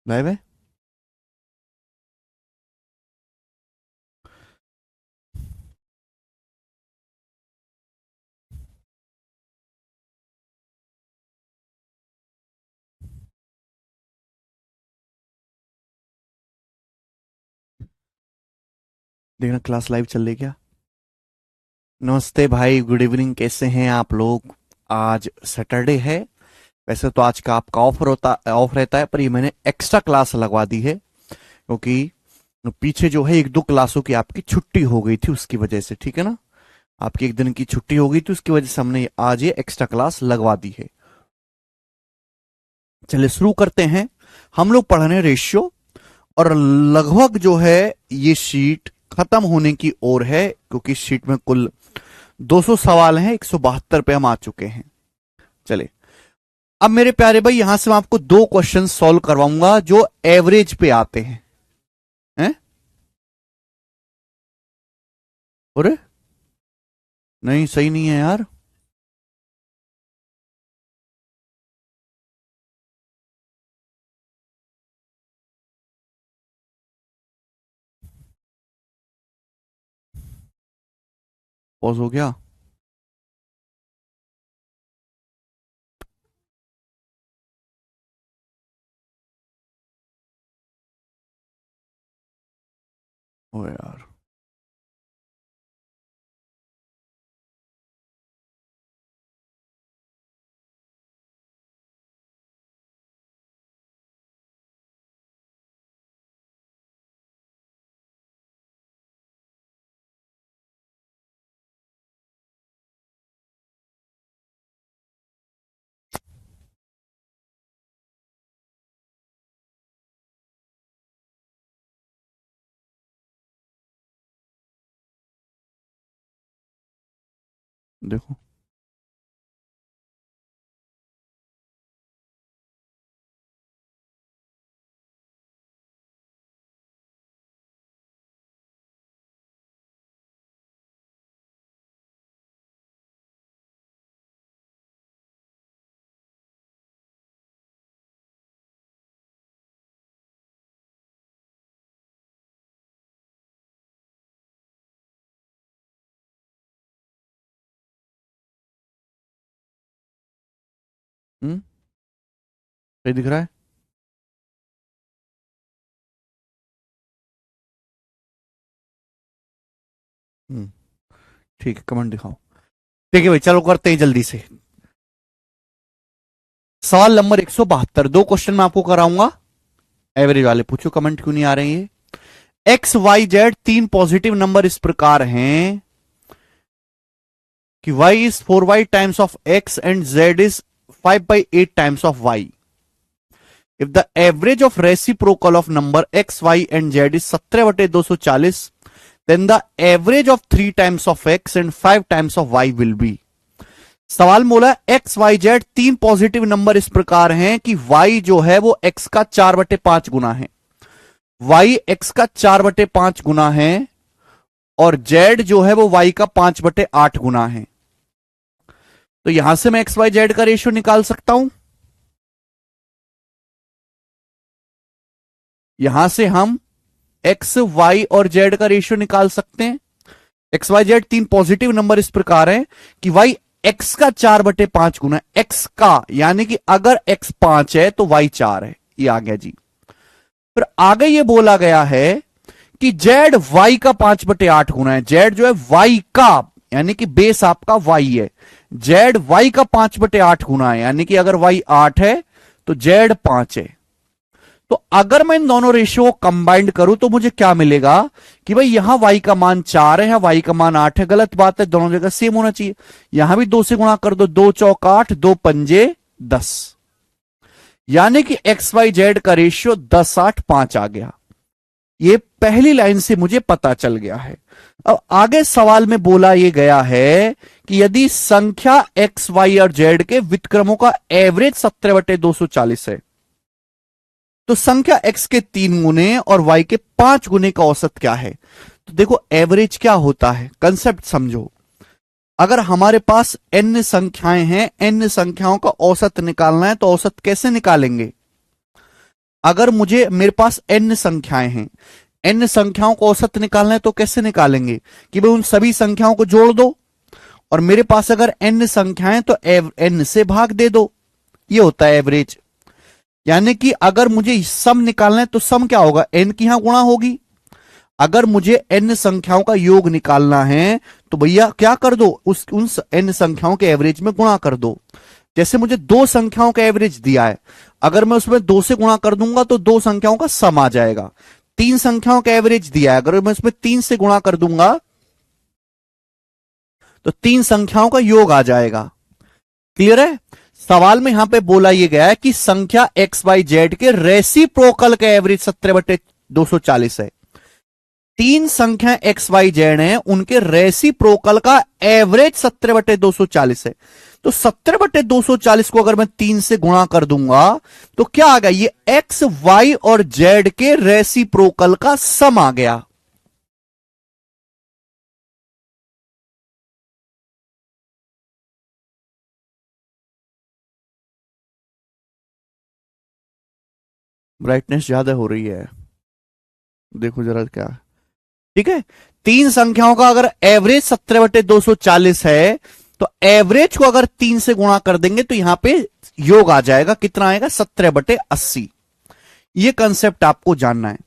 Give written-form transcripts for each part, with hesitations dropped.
Bye bye. देखना class live चल रही है क्या? नमस्ते भाई, गुड इवनिंग, कैसे हैं आप लोग? आज सैटरडे है। वैसे तो आज का आपका ऑफ रहता है, पर ये मैंने एक्स्ट्रा क्लास लगवा दी है क्योंकि पीछे जो है एक दो क्लासों की आपकी छुट्टी हो गई थी, उसकी वजह से। ठीक है ना? आपकी एक दिन की छुट्टी हो गई थी, उसकी वजह से हमने आज ये एक्स्ट्रा क्लास लगवा दी है। चलिए शुरू करते हैं। हम लोग पढ़ रहे हैं रेशियो, और लगभग जो है ये शीट खत्म होने की ओर है, क्योंकि शीट में कुल 200 सवाल हैं, 172 पे हम आ चुके हैं। चले, अब मेरे प्यारे भाई, यहां से मैं आपको दो क्वेश्चन सॉल्व करवाऊंगा जो एवरेज पे आते हैं? अरे नहीं, सही नहीं है यार। पॉज हो गया। ओ यार, देखो। सही दिख रहा है। हम्म ठीक है, कमेंट दिखाओ। ठीक है भाई, चलो करते हैं जल्दी से। सवाल नंबर 172, दो क्वेश्चन मैं आपको कराऊंगा। एवरेज वाले पूछो, कमेंट क्यों नहीं आ रहे हैं? एक्स वाई जेड तीन पॉजिटिव नंबर इस प्रकार हैं कि y is 4y times of x and z is 5/8 times of y. If the average of reciprocal of number x, y and z is 17/240, then the average of 3 times of x and 5 times of y will be. सवाल बोला x Y Z तीन positive number इस प्रकार हैं कि y जो है वो x का 4/5 गुना है, y x का 4/5 गुना है, और z जो है वो y का 5/8 गुना है। तो यहां से मैं एक्स वाई जेड का रेशियो निकाल सकता हूं। यहां से हम एक्स वाई और जेड का रेशियो निकाल सकते हैं। एक्स वाई जेड तीन पॉजिटिव नंबर इस प्रकार हैं कि वाई एक्स का 4/5 गुना एक्स का, यानी कि अगर एक्स 5 है तो वाई 4 है। ये आ गया जी। फिर आगे ये बोला गया है कि जेड वाई का 5/8 गुना है। जेड जो है वाई का, यानी कि बेस आपका वाई है, जेड वाई का 5/8 गुना है, यानी कि अगर वाई 8 है तो जेड 5 है। तो अगर मैं इन दोनों रेशियो को कंबाइंड करूं तो मुझे क्या मिलेगा कि भाई यहां y का मान 4 है, यहां y का मान 8 है। गलत बात है, दोनों जगह सेम होना चाहिए। यहां भी 2 से गुणा कर दो, 2 चौक 8, 2 पंजे 10, यानी कि एक्स वाई जेड का रेशियो 10/8/5 आ गया। ये पहली लाइन से मुझे पता चल गया है। अब आगे सवाल में बोला यह गया है कि यदि संख्या एक्स वाई और जेड के व्युत्क्रमों का एवरेज 17/240 है, तो संख्या x के 3 गुने और y के 5 गुने का औसत क्या है? तो देखो, एवरेज क्या होता है, कंसेप्ट समझो। अगर हमारे पास n संख्याएं हैं, n संख्याओं का औसत निकालना है, तो औसत कैसे निकालेंगे? अगर मुझे मेरे पास n संख्याएं हैं, n संख्याओं को औसत निकालना है तो कैसे निकालेंगे कि भाई उन सभी संख्याओं को जोड़ दो, और मेरे पास अगर n संख्याएं तो n से भाग दे दो, ये होता है एवरेज। यानी कि अगर मुझे सम निकालना है तो सम क्या होगा, n की यहां गुणा होगी। अगर मुझे n संख्याओं का योग निकालना है तो भैया क्या कर दो, उन n संख्याओं के एवरेज में गुणा कर दो। जैसे मुझे दो संख्याओं का एवरेज दिया है, अगर मैं उसमें दो से गुणा कर दूंगा तो दो संख्याओं का सम आ जाएगा। तीन संख्याओं का एवरेज दिया है, अगर मैं उसमें तीन से गुणा कर दूंगा तो तीन संख्याओं का योग आ जाएगा। क्लियर है? सवाल में यहां पे बोला यह गया है कि संख्या एक्स वाई जेड के रेसिप्रोकल का एवरेज 17/240 है। तीन संख्या एक्स वाई जेड है, उनके रेसिप्रोकल का एवरेज 17/240 है। तो 17/240 को अगर मैं तीन से गुणा कर दूंगा तो क्या आ गया, ये एक्स वाई और जेड के रेसिप्रोकल का सम आ गया। ब्राइटनेस ज्यादा हो रही है, देखो जरा क्या। ठीक है, तीन संख्याओं का अगर एवरेज 17/240 है तो एवरेज को अगर तीन से गुणा कर देंगे तो यहां पे योग आ जाएगा, कितना आएगा, 17/80। ये कंसेप्ट आपको जानना है।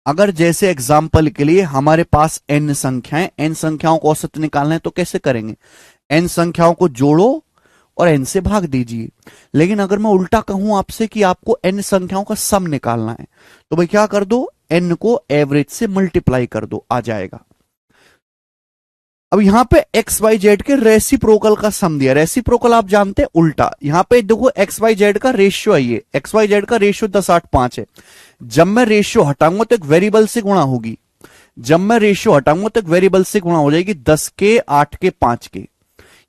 अगर जैसे एग्जाम्पल के लिए हमारे पास n संख्याएं, n संख्याओं को औसत निकालना है तो कैसे करेंगे, n संख्याओं को जोड़ो और n से भाग दीजिए। लेकिन अगर मैं उल्टा कहूं आपसे कि आपको n संख्याओं का सम निकालना है तो भाई क्या कर दो, n को एवरेज से मल्टीप्लाई कर दो, आ जाएगा। अब यहां पे एक्स वाई जेड के रेसिप्रोकल का सम दिया, रेसिप्रोकल आप जानते हैं उल्टा। यहां पे देखो एक्स वाई जेड का रेशियो है, ये एक्स वाई जेड का रेशियो 10:8:5 है। जब मैं रेशियो हटाऊंगा तो एक वेरिएबल से गुणा होगी, जब मैं रेशियो हटाऊंगा तो एक वेरिएबल से गुणा हो जाएगी, 10 के, 8 के, 5 के।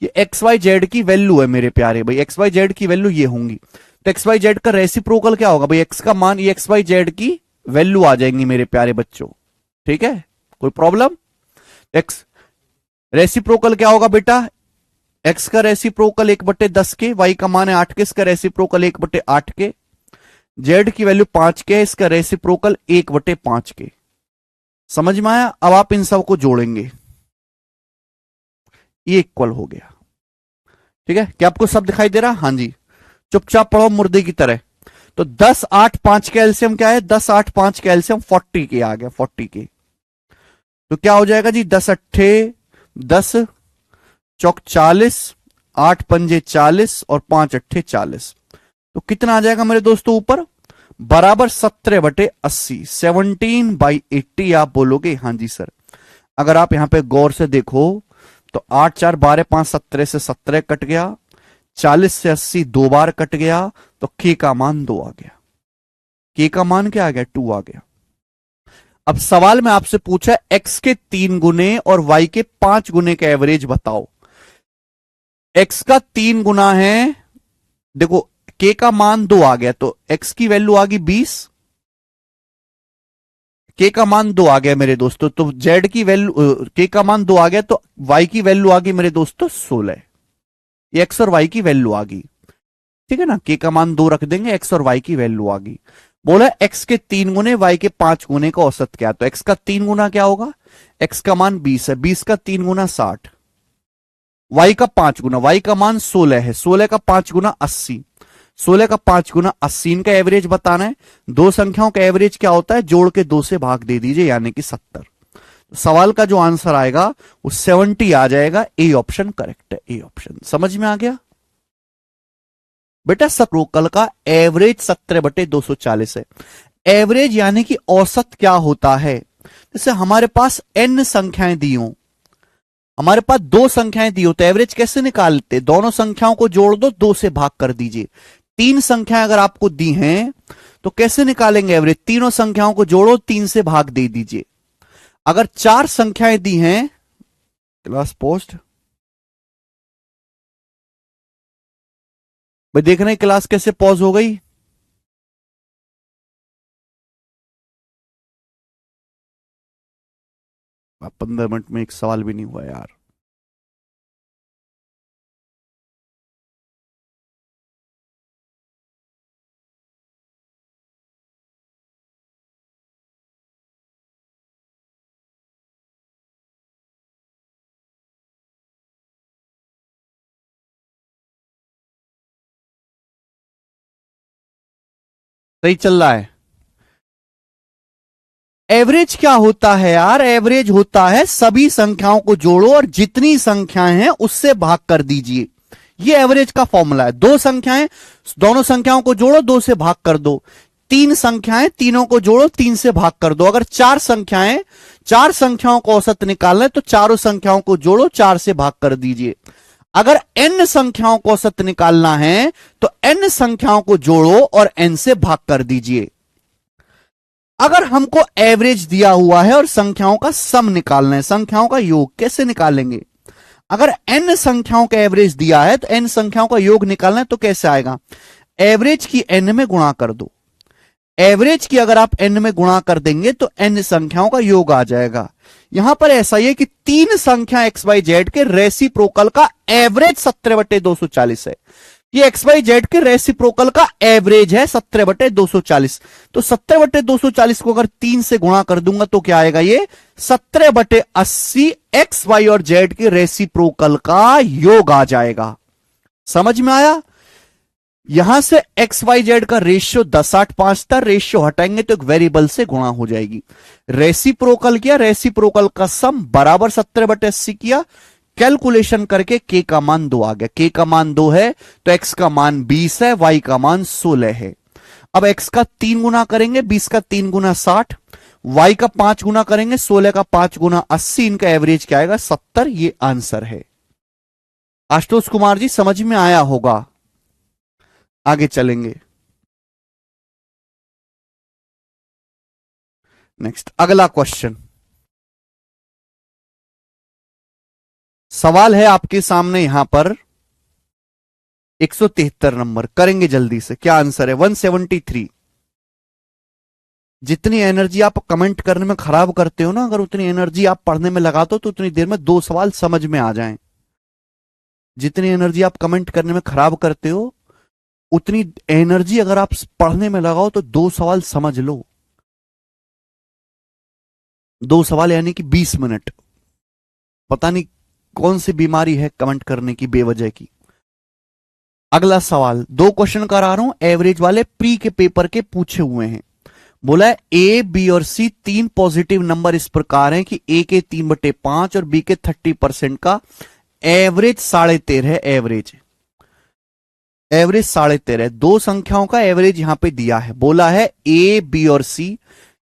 ये एक्स वाई जेड की वैल्यू है मेरे प्यारे भाई, एक्स वाई जेड की वैल्यू ये होंगी। तो एक्स वाई जेड का रेसिप्रोकल क्या होगा भाई, एक्स का मान, ये एक्स वाई जेड की वैल्यू आ जाएंगी मेरे प्यारे बच्चों। ठीक है, कोई प्रॉब्लम? एक्स रेसिप्रोकल क्या होगा बेटा, एक्स का रेसिप्रोकल 1/10 के, वाई का मान है 8 के, इसका रेसिप्रोकल 1/8 के, जेड की वैल्यू 5 के, इसका रेसिप्रोकल 1/5 के। समझ में आया? अब आप इन सब को जोड़ेंगे, ये इक्वल हो गया। ठीक है, क्या आपको सब दिखाई दे रहा? हाँ जी, चुपचाप पढ़ो मुर्दे की तरह। तो 10, 8, 5 का एलसीएम क्या है, 10, 8, 5 का एलसीएम 40 के आ गया, 40 के। तो क्या हो जाएगा जी, 10 अट्ठे 10, चौक 40, 8 पंजे 40 और 5 अट्ठे 40। तो कितना आ जाएगा मेरे दोस्तों ऊपर, बराबर 17/80, 17/80 आप बोलोगे? हाँ जी सर। अगर आप यहां पे गौर से देखो तो 8, 4, 12, 5, 17 से 17 कट गया, 40 से 80 दो बार कट गया, तो के का मान 2 आ गया। के का मान क्या आ गया, 2 आ गया। अब सवाल में आपसे पूछा एक्स के 3 गुने और वाई के 5 गुने का एवरेज बताओ। एक्स का 3 गुना है, देखो के का मान 2 आ गया तो एक्स की वैल्यू आ गई 20, के का मान 2 आ गया मेरे दोस्तों, तो जेड की वैल्यू, के का मान 2 आ गया तो वाई की वैल्यू आ गई मेरे दोस्तों 16। एक्स और वाई की वैल्यू आ गई। ठीक है ना, के का मान 2 रख देंगे, एक्स और वाई की वैल्यू आ गई। बोला एक्स के 3 गुने वाई के 5 गुने का औसत क्या, तो एक्स का 3 गुना क्या होगा, एक्स का मान 20 है, 20 का 3 गुना 60, वाई का 5 गुना, वाई का मान 16 है, 16 का 5 गुना 80, 16 का 5 गुना 80। इनका एवरेज बताना है। दो संख्याओं का एवरेज क्या होता है, जोड़ के 2 से भाग दे दीजिए, यानी कि 70। तो सवाल का जो आंसर आएगा वो 70 आ जाएगा। ए ऑप्शन करेक्ट है, ए ऑप्शन। समझ में आ गया बेटा? सप्रोकल का एवरेज 17/240 है। एवरेज यानी कि औसत क्या होता है, जैसे हमारे पास n संख्याएं दी हो, हमारे पास दो संख्याएं दी हो तो एवरेज कैसे निकालते, दोनों संख्याओं को जोड़ दो, 2 से भाग कर दीजिए। तीन संख्याएं अगर आपको दी हैं तो कैसे निकालेंगे एवरेज, तीनों संख्याओं को जोड़ो, 3 से भाग दे दीजिए। अगर चार संख्याएं दी हैं, क्लास पोस्ट भाई, देख रहे हैं क्लास कैसे पॉज हो गई? 15 मिनट में एक सवाल भी नहीं हुआ यार। सही चल रहा है। एवरेज क्या होता है यार? एवरेज होता है सभी संख्याओं को जोड़ो और जितनी संख्याएं हैं उससे भाग कर दीजिए। ये एवरेज का फॉर्मूला है। दो संख्याएं, दोनों संख्याओं को जोड़ो, दो से भाग कर दो। तीन संख्याएं, तीनों को जोड़ो, तीन से भाग कर दो। अगर चार संख्याएं, चार संख्याओं को औसत निकालना है तो चारों संख्याओं को जोड़ो, चार से भाग कर दीजिए। अगर n संख्याओं को औसत निकालना है तो n संख्याओं को जोड़ो और n से भाग कर दीजिए। अगर हमको एवरेज दिया हुआ है और संख्याओं का सम निकालना है, संख्याओं का योग, कैसे निकालेंगे? अगर n संख्याओं का एवरेज दिया है तो n संख्याओं का योग निकालना है तो कैसे आएगा? एवरेज की n में गुणा कर दो। एवरेज की अगर आप n में गुणा कर देंगे तो n संख्याओं का योग आ जाएगा। यहां पर ऐसा ही है कि तीन संख्या एक्स वाई जेड के रेसिप्रोकल का एवरेज 17/240 है। ये एक्स वाई जेड के रेसिप्रोकल का एवरेज है 17/240। तो 17/240 को अगर 3 से गुणा कर दूंगा तो क्या आएगा? ये 17/80 एक्स वाई और जेड के रेसिप्रोकल का योग आ जाएगा। समझ में आया? यहां से एक्स वाई जेड का रेशियो 10:8:5 था, रेशियो हटाएंगे तो एक वेरिएबल से गुणा हो जाएगी। रेसिप्रोकल किया, रेसिप्रोकल का सम बराबर 17/80 किया, कैलकुलेशन करके के का मान 2 आ गया। के का मान 2 है तो एक्स का मान 20 है, वाई का मान 16 है। अब एक्स का 3 गुना करेंगे, 20 का 3 गुना 60, वाई का 5 गुना करेंगे, 16 का 5 गुना 80, इनका एवरेज क्या आएगा? 70। ये आंसर है। आशुतोष कुमार जी समझ में आया होगा। आगे चलेंगे। नेक्स्ट, अगला क्वेश्चन सवाल है आपके सामने यहां पर 173 नंबर। करेंगे जल्दी से। क्या आंसर है? 173। जितनी एनर्जी आप कमेंट करने में खराब करते हो ना, अगर उतनी एनर्जी आप पढ़ने में लगाते हो तो उतनी देर में 2 सवाल समझ में आ जाएं। जितनी एनर्जी आप कमेंट करने में खराब करते हो उतनी एनर्जी अगर आप पढ़ने में लगाओ तो 2 सवाल समझ लो। 2 सवाल यानी कि 20 मिनट। पता नहीं कौन सी बीमारी है कमेंट करने की बेवजह की। अगला सवाल 2 क्वेश्चन करा रहा हूं, एवरेज वाले प्री के पेपर के पूछे हुए हैं। बोला है ए, बी और सी 3 पॉजिटिव नंबर इस प्रकार हैं कि ए के 3/5 और बी के 30% का एवरेज 13.5 है। एवरेज 13.5। 2 संख्याओं का एवरेज यहां पे दिया है। बोला है ए, बी और सी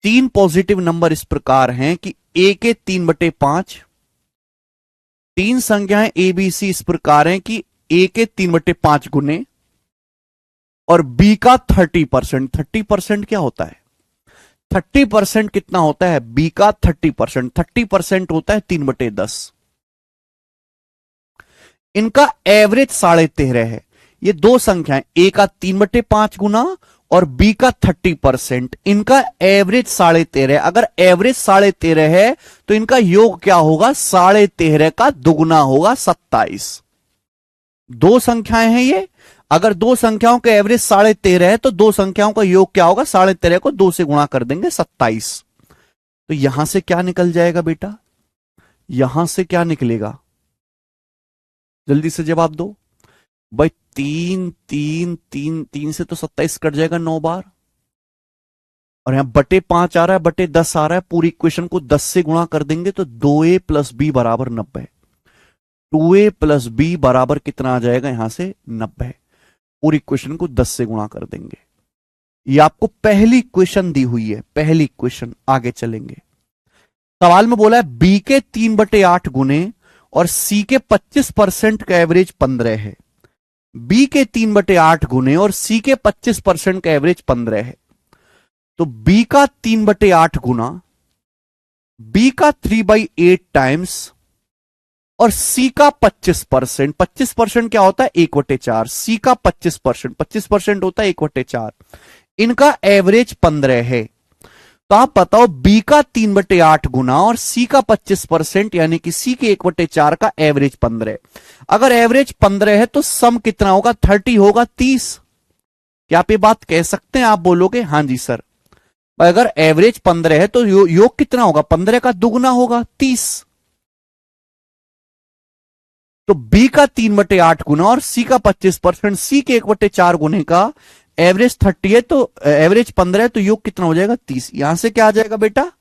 3 पॉजिटिव नंबर इस प्रकार हैं कि ए के 3/5, 3 संख्याएं ए बी सी इस प्रकार हैं कि ए के 3/5 गुने और बी का 30%। 30% क्या होता है? 30% कितना होता है? बी का 30%। 30% होता है 3/10। इनका एवरेज 13.5 है। ये 2 संख्याएं, ए का 3/5 गुना और बी का 30%, इनका एवरेज 13.5 है। अगर एवरेज 13.5 है तो इनका योग क्या होगा? 13.5 का दुगुना होगा, 27। 2 संख्याएं हैं ये। अगर 2 संख्याओं का एवरेज 13.5 है तो 2 संख्याओं का योग क्या होगा? 13.5 को 2 से गुणा कर देंगे, 27। तो यहां से क्या निकल जाएगा बेटा? यहां से क्या निकलेगा? जल्दी से जवाब दो भाई। 3 3 3 3 से तो 27 कट जाएगा 9 बार, और यहां /5 आ रहा है, /10 आ रहा है। पूरी इक्वेशन को 10 से गुणा कर देंगे तो 2a + b बराबर 90। 2a + b बराबर कितना आ जाएगा? यहां से 90। पूरी इक्वेशन को 10 से गुणा कर देंगे। ये आपको पहली इक्वेशन दी हुई है, पहली इक्वेशन। आगे चलेंगे। सवाल में बोला है b के 3/8 गुने और c के 25% का एवरेज 15 है। b के 3/8 गुने और c के 25% का एवरेज 15 है। तो b का 3/8 गुना, b का 3/8 टाइम्स और c का 25%। 25% क्या होता है? 1/4। c का 25%, 25% होता है 1/4। इनका एवरेज 15 है। तो आप बताओ b का 3/8 गुना और c का 25% यानी कि c के 1/4 का एवरेज 15। अगर एवरेज 15 है तो सम कितना होगा? 30 होगा, 30। क्या आप ये बात कह सकते हैं? आप बोलोगे हां जी सर। अगर एवरेज 15 है तो योग कितना होगा? 15 का दुगुना होगा, 30। तो b का 3/8 गुना और c का 25%, c के 1/4 गुने का एवरेज 30 है तो एवरेज 15 है तो योग कितना हो जाएगा 30। यहां से क्या आ जाएगा बेटा,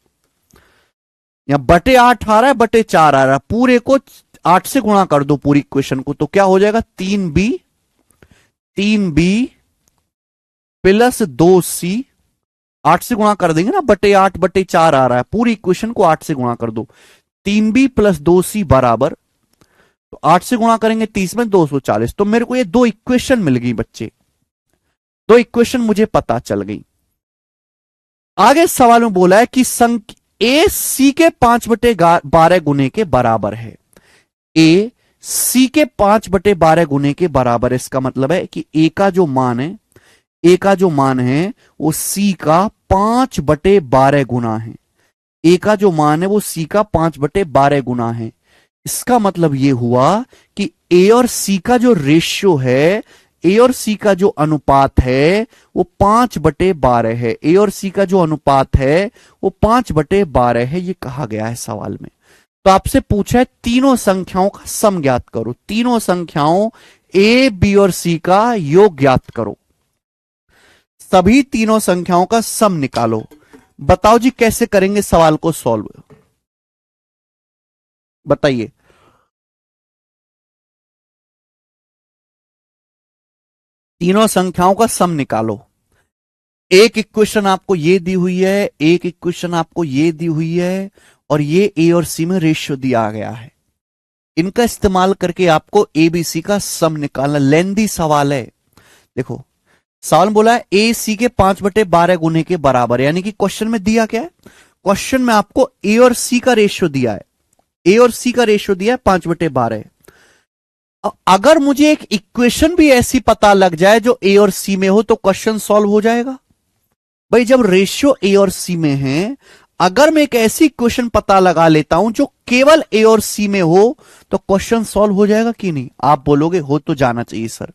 यहां बटे 8 आ रहा है, बटे 4 आ रहा है, पूरे को 8 से गुणा कर दो पूरी इक्वेशन को, तो क्या हो जाएगा 3b प्लस 2c, 8 से गुणा कर देंगे ना, बटे 8 बटे 4 आ रहा है, पूरी इक्वेशन को 8 से गुणा कर दो। 3b प्लस 2c बराबर, तो 8 से गुणा करेंगे 30 में 240, तो मेरे को ये दो इक्वेशन मिल गई बच्चे, दो इक्वेशन मुझे पता चल गई। आगे सवाल में बोला है कि संख्या ए सी के 5/12 गुने के बराबर है। ए सी के 5/12 गुने के बराबर है, इसका मतलब है कि ए का जो मान है, ए का जो मान है वो सी का 5/12 गुना है। ए का जो मान है वो सी का 5/12 गुना है। इसका मतलब ये हुआ कि ए और सी का जो रेशियो है, ए और सी का जो अनुपात है वो 5/12 है। ए और सी का जो अनुपात है वो 5/12 है, ये कहा गया है सवाल में। तो आपसे पूछा है तीनों संख्याओं का सम ज्ञात करो, तीनों संख्याओं ए बी और सी का योग ज्ञात करो, सभी तीनों संख्याओं का सम निकालो। बताओ जी कैसे करेंगे सवाल को सॉल्व, बताइए। तीनों संख्याओं का सम निकालो। एक इक्वेशन आपको ये दी हुई है, एक इक्वेशन आपको ये दी हुई है, और ये ए और सी में रेशियो दिया गया है। इनका इस्तेमाल करके आपको एबीसी का सम निकालना, लेंदी सवाल है। देखो सवाल में बोला है ए सी के 5/12 गुने के बराबर, यानी कि क्वेश्चन में दिया क्या है, क्वेश्चन में आपको ए और सी का रेशियो दिया है, ए और सी का रेशियो दिया है 5/12। अगर मुझे एक इक्वेशन भी ऐसी पता लग जाए जो ए और सी में हो तो क्वेश्चन सॉल्व हो जाएगा। भाई जब रेशियो ए और सी में है, अगर मैं एक ऐसी इक्वेशन पता लगा लेता हूं जो केवल ए और सी में हो तो क्वेश्चन सॉल्व हो जाएगा कि नहीं? आप बोलोगे हो तो जाना चाहिए सर।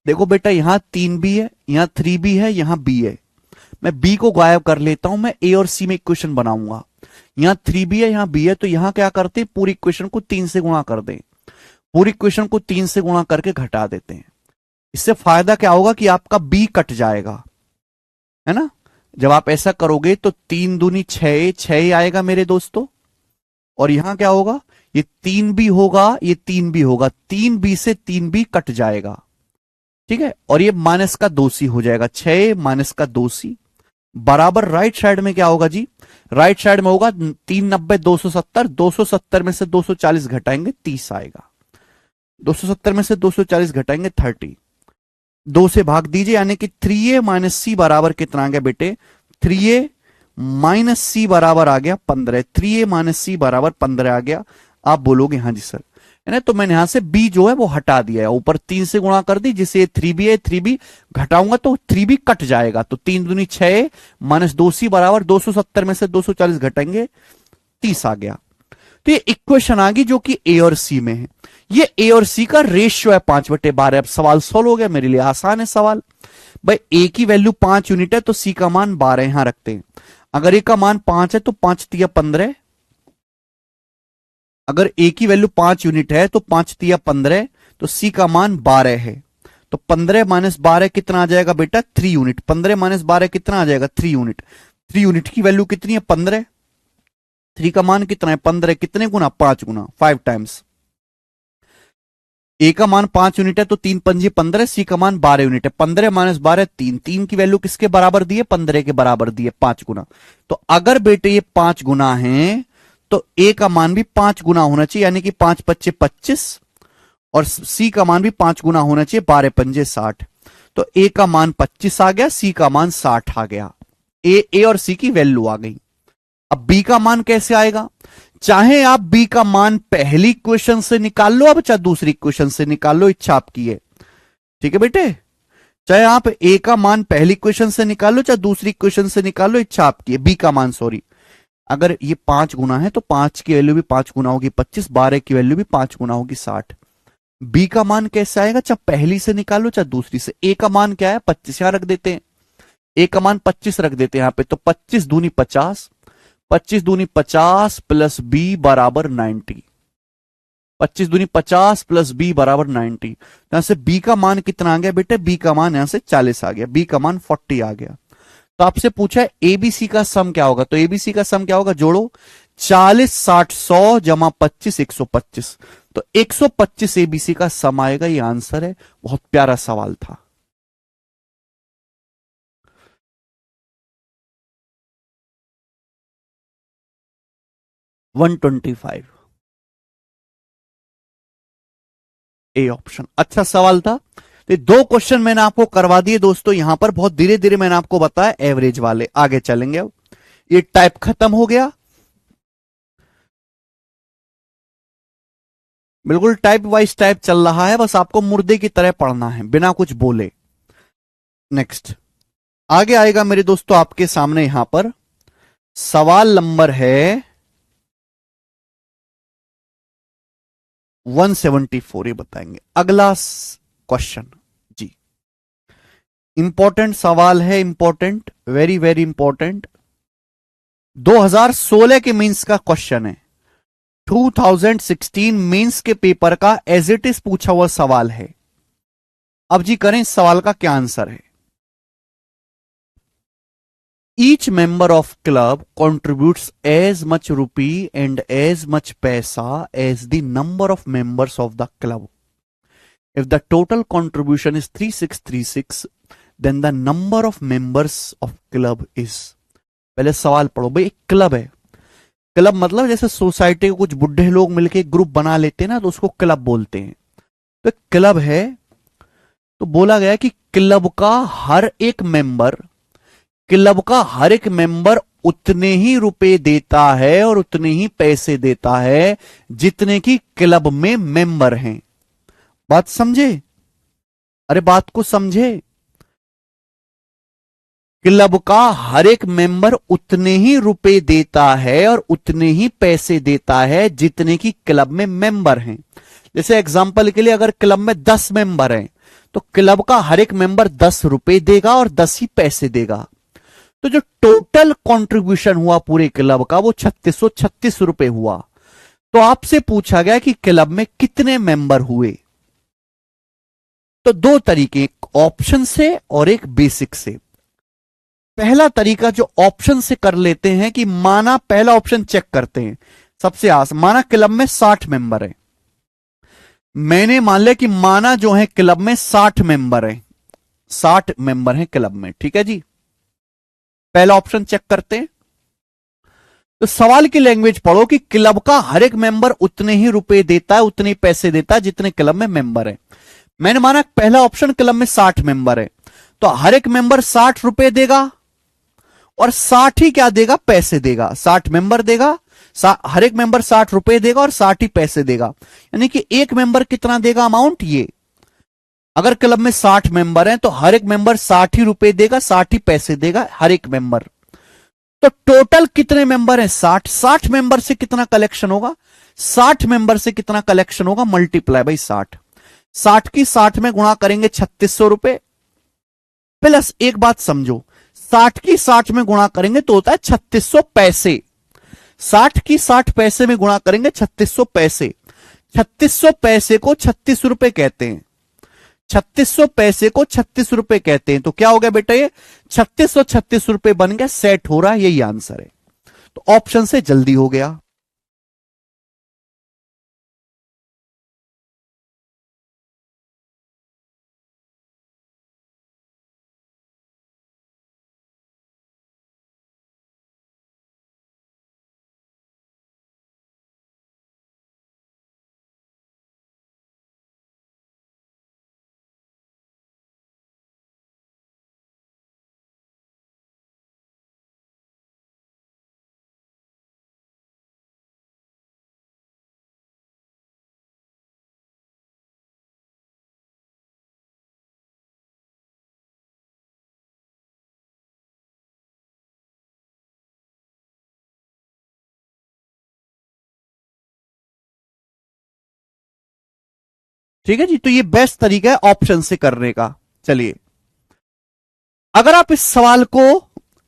देखो बेटा यहां 3b है, यहां 3b है, यहां b है, मैं b को गायब कर लेता हूं, मैं ए और सी में इक्वेशन बनाऊंगा। यहां 3b है, यहां b है, तो यहां क्या करते हैं, पूरी इक्वेशन को 3 से गुणा कर दें, पूरी इक्वेशन को 3 से गुणा करके घटा देते हैं। इससे फायदा क्या होगा कि आपका b कट जाएगा, है ना। जब आप ऐसा करोगे तो 3 दूनी 6, 6 आएगा मेरे दोस्तों, और यहां क्या होगा, ये 3b होगा, ये 3b होगा, 3b से 3b कट जाएगा, ठीक है, और ये माइनस का 2c हो जाएगा, 6 माइनस का 2c बराबर राइट साइड में क्या होगा जी, राइट साइड में होगा 3 90 270, 270 में से 240 घटाएंगे 30 आएगा, 270 में से 240 घटाएंगे 30, 2 से भाग दीजिए, यानी कि 3a माइनस सी बराबर कितना आ गया बेटे, 3a माइनस सी बराबर आ गया 15, 3a माइनस सी बराबर 15 आ गया। आप बोलोगे हाँ जी सर, है ना, तो मैंने यहां से b जो है वो हटा दिया है, ऊपर 3 से गुणा कर दी, जिसे 3b है, 3b घटाऊंगा तो 3b कट जाएगा, तो 3 दूनी 6 माइनस 2c बराबर 270 में से 240 घटाएंगे 30 आ गया। तो ये इक्वेशन आ गई जो कि ए और सी में है, ये ए और सी का रेशियो है 5/12। अब सवाल सॉल्व हो गया, मेरे लिए आसान है सवाल। भाई ए की वैल्यू 5 यूनिट है तो सी का मान 12 यहां रखते हैं। अगर ए का मान 5 है तो 5 तिया 15, अगर ए की वैल्यू 5 यूनिट है तो 5 तिया 15, तो सी का मान 12 है, तो 15 माइनस 12 कितना आ जाएगा बेटा 3 यूनिट, 15 माइनस 12 कितना आ जाएगा 3 यूनिट, 3 यूनिट की वैल्यू कितनी है 15, 3 का मान कितना है 15, कितने गुना 5 गुना 5 टाइम्स। ए का मान 5 यूनिट है तो 3 पंजे 15, सी का मान 12 यूनिट है, 15 माइनस 12 3, 3 की वैल्यू किसके बराबर दी है 15 के बराबर दी है 5 गुना। तो अगर बेटे ये 5 गुना है तो ए का मान भी 5 गुना होना चाहिए, यानी कि 5 पच्चे 25, और सी का मान भी 5 गुना होना चाहिए, 12 पंजे 60, तो ए का मान 25 आ गया, सी का मान 60 आ गया, ए और सी की वैल्यू आ गई। अब बी का मान कैसे आएगा, चाहे आप बी का मान पहली इक्वेशन से निकाल लो, अब चाहे दूसरी इक्वेशन से निकाल लो, इच्छा आपकी है, ठीक है बेटे, चाहे आप ए का मान पहली इक्वेशन से निकाल लो, चाहे दूसरी इक्वेशन से निकाल लो, इच्छा आपकी है। बी का मान सॉरी, अगर ये 5 गुना है तो 5 की वैल्यू भी 5 गुना होगी 25, 12 की वैल्यू भी 5 गुना होगी 60। बी का मान कैसे आएगा, चाहे पहली से निकालो चाहे दूसरी से। ए का मान क्या है 25, यहां रख देते हैं, ए का मान 25 रख देते हैं यहां पे, तो 25 दूनी 50, 25 दूनी 50 प्लस बी बराबर 90, 25 दूनी 50 प्लस बी बराबर 90। यहां से बी का मान कितना आ गया बेटे, बी का मान यहां से 40 आ गया, बी का मान 40 आ गया। तो आपसे पूछा है एबीसी का सम क्या होगा, तो एबीसी का सम क्या होगा, जोड़ो 40 60 100 जमा 25 125, तो 125 एबीसी का सम आएगा, ये आंसर है। बहुत प्यारा सवाल था। $125 ए ऑप्शन। अच्छा सवाल था। तो 2 क्वेश्चन मैंने आपको करवा दिए दोस्तों यहां पर, बहुत धीरे धीरे मैंने आपको बताया एवरेज वाले, आगे चलेंगे। अब ये टाइप खत्म हो गया, बिल्कुल टाइप वाइज टाइप चल रहा है, बस आपको मुर्दे की तरह पढ़ना है बिना कुछ बोले। नेक्स्ट आगे आएगा मेरे दोस्तों आपके सामने यहां पर सवाल नंबर है 174, ये बताएंगे अगला क्वेश्चन जी। इंपॉर्टेंट सवाल है, इंपॉर्टेंट, वेरी वेरी इंपॉर्टेंट। 2016 के मींस का क्वेश्चन है, 2016 मींस के पेपर का एज इट इज पूछा हुआ सवाल है। अब जी करें इस सवाल का क्या आंसर है। Each member of club contributes as much rupee and as much paisa as the number of members of the club. If the total contribution is 3636 then the number of members of club is. पहले सवाल पढ़ो भाई, एक club है, club मतलब जैसे society के कुछ बुढ़े लोग मिलके एक ग्रुप बना लेते हैं ना, तो उसको क्लब बोलते हैं। तो क्लब है, तो बोला गया कि क्लब का हर एक मेंबर, क्लब का हर एक मेंबर उतने ही रुपए देता है और उतने ही पैसे देता है जितने की क्लब में मेंबर हैं। बात समझे, अरे बात को समझे। क्लब का हर एक मेंबर उतने ही रुपए देता है और उतने ही पैसे देता है जितने की क्लब में मेंबर हैं। जैसे एग्जांपल के लिए अगर क्लब में 10 मेंबर हैं तो क्लब का हर एक मेंबर 10 रुपए देगा और 10 ही पैसे देगा। तो जो टोटल कंट्रीब्यूशन हुआ पूरे क्लब का वो 3636 रुपए हुआ। तो आपसे पूछा गया कि क्लब में कितने मेंबर हुए। तो 2 तरीके, एक ऑप्शन से और एक बेसिक से। पहला तरीका जो ऑप्शन से कर लेते हैं कि माना, पहला ऑप्शन चेक करते हैं सबसे आसान, माना क्लब में 60 मेंबर है, मैंने मान लिया कि माना जो है क्लब में 60 मेंबर है, 60 मेंबर हैं क्लब में, ठीक है जी। पहला ऑप्शन चेक करते हैं। तो सवाल की लैंग्वेज पढ़ो कि क्लब का हर एक मेंबर उतने ही रुपए देता है, उतने ही पैसे देता है जितने क्लब में मेंबर है। मैंने माना पहला ऑप्शन क्लब में 60 मेंबर है, तो हर एक मेंबर 60 रुपए देगा और 60 ही क्या देगा, पैसे देगा। 60 मेंबर देगा, हर एक मेंबर 60 रुपए देगा और 60 ही पैसे देगा। यानी कि एक मेंबर कितना देगा अमाउंट, ये अगर क्लब में 60 मेंबर हैं तो हर एक मेंबर 60 ही रुपए देगा, 60 ही पैसे देगा हर एक मेंबर। तो टोटल कितने मेंबर हैं, 60। 60 मेंबर से कितना कलेक्शन होगा, 60 मेंबर से कितना कलेक्शन होगा, मल्टीप्लाई बाई 60। 60 की 60 में गुणा करेंगे 3600 रुपए, प्लस एक बात समझो, 60 की 60 में गुणा करेंगे तो होता है 3600 पैसे। 60 की 60 पैसे में गुणा करेंगे 3600 पैसे। 3600 पैसे को 36 रुपए कहते हैं, 3600 पैसे को 36 रुपए कहते हैं। तो क्या हो गया बेटा, ये 3636 रुपए बन गया, सेट हो रहा है, यही आंसर है। तो ऑप्शन से जल्दी हो गया। ठीक है जी, तो ये बेस्ट तरीका है ऑप्शन से करने का। चलिए, अगर आप इस सवाल को,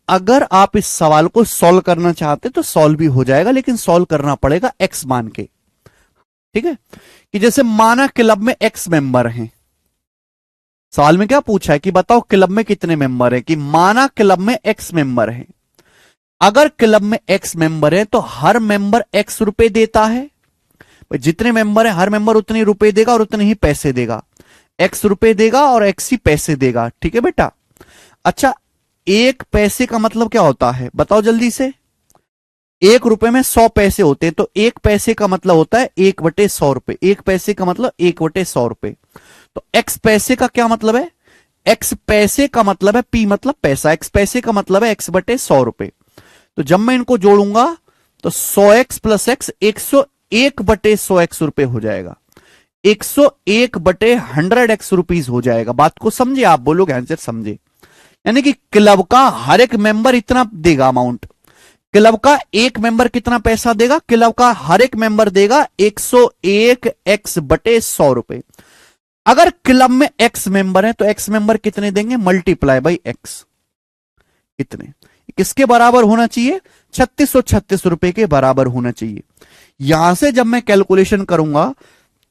अगर आप इस सवाल को सॉल्व करना चाहते तो सॉल्व भी हो जाएगा, लेकिन सॉल्व करना पड़ेगा एक्स मान के। ठीक है, कि जैसे माना क्लब में एक्स मेंबर हैं, सवाल में क्या पूछा है कि बताओ क्लब में कितने मेंबर हैं, कि माना क्लब में एक्स मेंबर हैं, अगर क्लब में एक्स मेंबर है तो हर मेंबर एक्स रुपए देता है, जितने मेंबर है हर मेंबर उतने रुपए देगा और उतने ही पैसे देगा, एक्स रुपए देगा और एक्स ही पैसे देगा, ठीक है बेटा। अच्छा, एक पैसे का मतलब क्या होता है बताओ जल्दी से, एक रुपए में 100 पैसे होते हैं, तो एक पैसे का मतलब होता है 1/100 रुपए, एक पैसे का मतलब 1/100 रुपए। तो एक्स पैसे का क्या मतलब है, एक्स पैसे का मतलब है पी मतलब पैसा, एक्स पैसे का मतलब है x/100 रुपए। तो जब मैं इनको जोड़ूंगा तो 100x प्लस एक्स 101/100x रुपए हो जाएगा, 101/100x रुपीज हो जाएगा। बात को समझे आप, बोलोगे आंसर समझे, यानी कि क्लब का हर एक मेंबर इतना देगा अमाउंट, क्लब का एक मेंबर कितना पैसा देगा, क्लब का हर एक मेंबर देगा 101x/100 रुपए। अगर क्लब में एक्स मेंबर है तो एक्स मेंबर कितने देंगे, मल्टीप्लाई बाई एक्स, कितने, किसके बराबर होना चाहिए, 3636 रुपए के बराबर होना चाहिए। यहां से जब मैं कैलकुलेशन करूंगा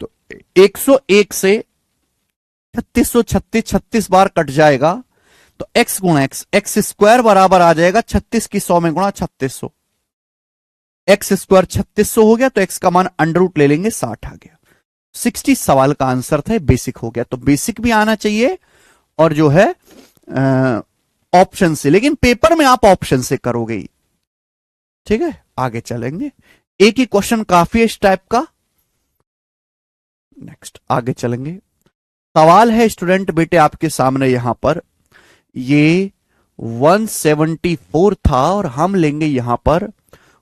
तो 101 से 3636 36 बार कट जाएगा, तो x गुणा एक्स स्क्वायर बराबर आ जाएगा 36 की 100 में गुणा 3600, एक्स स्क्वायर 3600 हो गया, तो x का मान अंडर रूट ले लेंगे 60 आ गया। 60 सवाल का आंसर था, बेसिक हो गया। तो बेसिक भी आना चाहिए और जो है ऑप्शन से, लेकिन पेपर में आप ऑप्शन से करोगे ही, ठीक है। आगे चलेंगे, एक ही क्वेश्चन काफी है इस टाइप का। नेक्स्ट आगे चलेंगे, सवाल है स्टूडेंट बेटे आपके सामने, यहां पर ये 174 था और हम लेंगे यहां पर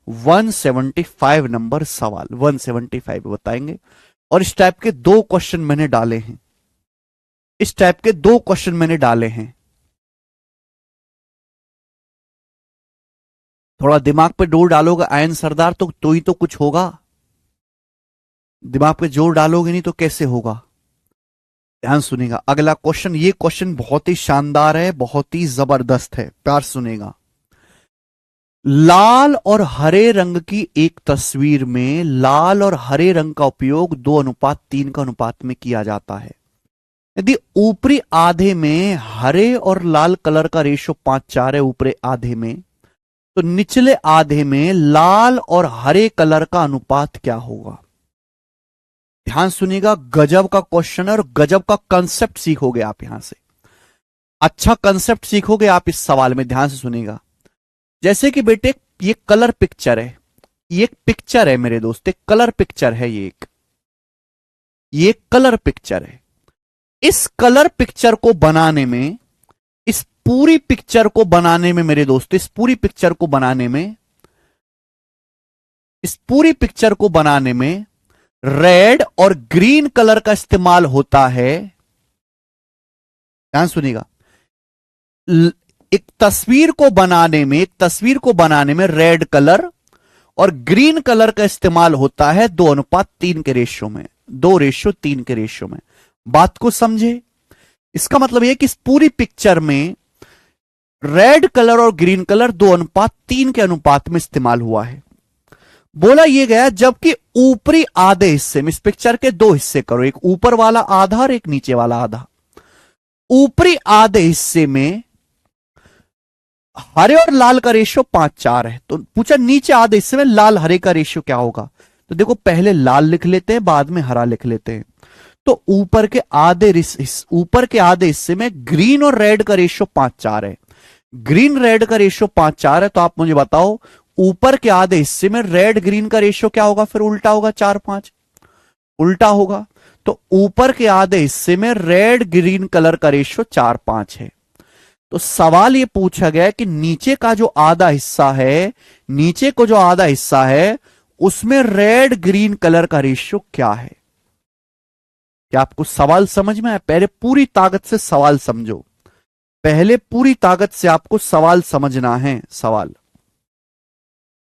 175 नंबर सवाल, 175 बताएंगे। और इस टाइप के दो क्वेश्चन मैंने डाले हैं, इस टाइप के दो क्वेश्चन मैंने डाले हैं। थोड़ा दिमाग पे जोर डालोगे आयन सरदार तो ही तो कुछ होगा, दिमाग पे जोर डालोगे नहीं तो कैसे होगा। ध्यान सुनेगा अगला क्वेश्चन, ये क्वेश्चन बहुत ही शानदार है, बहुत ही जबरदस्त है, प्यार सुनेगा। लाल और हरे रंग की एक तस्वीर में लाल और हरे रंग का उपयोग 2:3 का अनुपात में किया जाता है। यदि ऊपरी आधे में हरे और लाल कलर का रेशो 5:4 है ऊपरी आधे में, तो निचले आधे में लाल और हरे कलर का अनुपात क्या होगा। ध्यान सुनिएगा, गजब का क्वेश्चन है और गजब का कंसेप्ट सीखोगे आप यहां से, अच्छा कंसेप्ट सीखोगे आप इस सवाल में। ध्यान से सुनिएगा, जैसे कि बेटे ये कलर पिक्चर है, ये एक पिक्चर है मेरे दोस्त, एक कलर पिक्चर है, ये कलर पिक्चर है। इस कलर पिक्चर को बनाने में, इस पूरी पिक्चर को बनाने में मेरे दोस्त, इस पूरी पिक्चर को बनाने में, इस पूरी पिक्चर को बनाने में रेड और ग्रीन कलर का इस्तेमाल होता है। ध्यान सुनिएगा, एक तस्वीर को बनाने में, एक तस्वीर को बनाने में रेड कलर और ग्रीन कलर का इस्तेमाल होता है 2:3 के रेशियो में, 2:3 के रेशियो में। बात को समझे, इसका मतलब यह कि इस पूरी पिक्चर में रेड कलर और ग्रीन कलर 2:3 के अनुपात में इस्तेमाल हुआ है। बोला यह गया जबकि ऊपरी आधे हिस्से में, इस पिक्चर के दो हिस्से करो, एक ऊपर वाला आधा और एक नीचे वाला आधा। ऊपरी आधे हिस्से में हरे और लाल का रेशियो 5:4 है, तो पूछा नीचे आधे हिस्से में लाल हरे का रेशियो क्या होगा। तो देखो पहले लाल लिख लेते हैं, बाद में हरा लिख लेते हैं। तो ऊपर के आधे हिस्से में ग्रीन और रेड का रेशियो 5:4 है, ग्रीन रेड का रेशियो 5:4 है। तो आप मुझे बताओ ऊपर के आधे हिस्से में रेड ग्रीन का रेशियो क्या होगा, फिर उल्टा होगा, 4:5 उल्टा होगा। तो ऊपर के आधे हिस्से में रेड ग्रीन कलर का रेशियो 4:5 है। तो सवाल ये पूछा गया कि नीचे का जो आधा हिस्सा है, नीचे को जो आधा हिस्सा है उसमें रेड ग्रीन कलर का रेशियो क्या है। क्या आपको सवाल समझ में आया? पहले पूरी ताकत से सवाल समझो, पहले पूरी ताकत से आपको सवाल समझना है।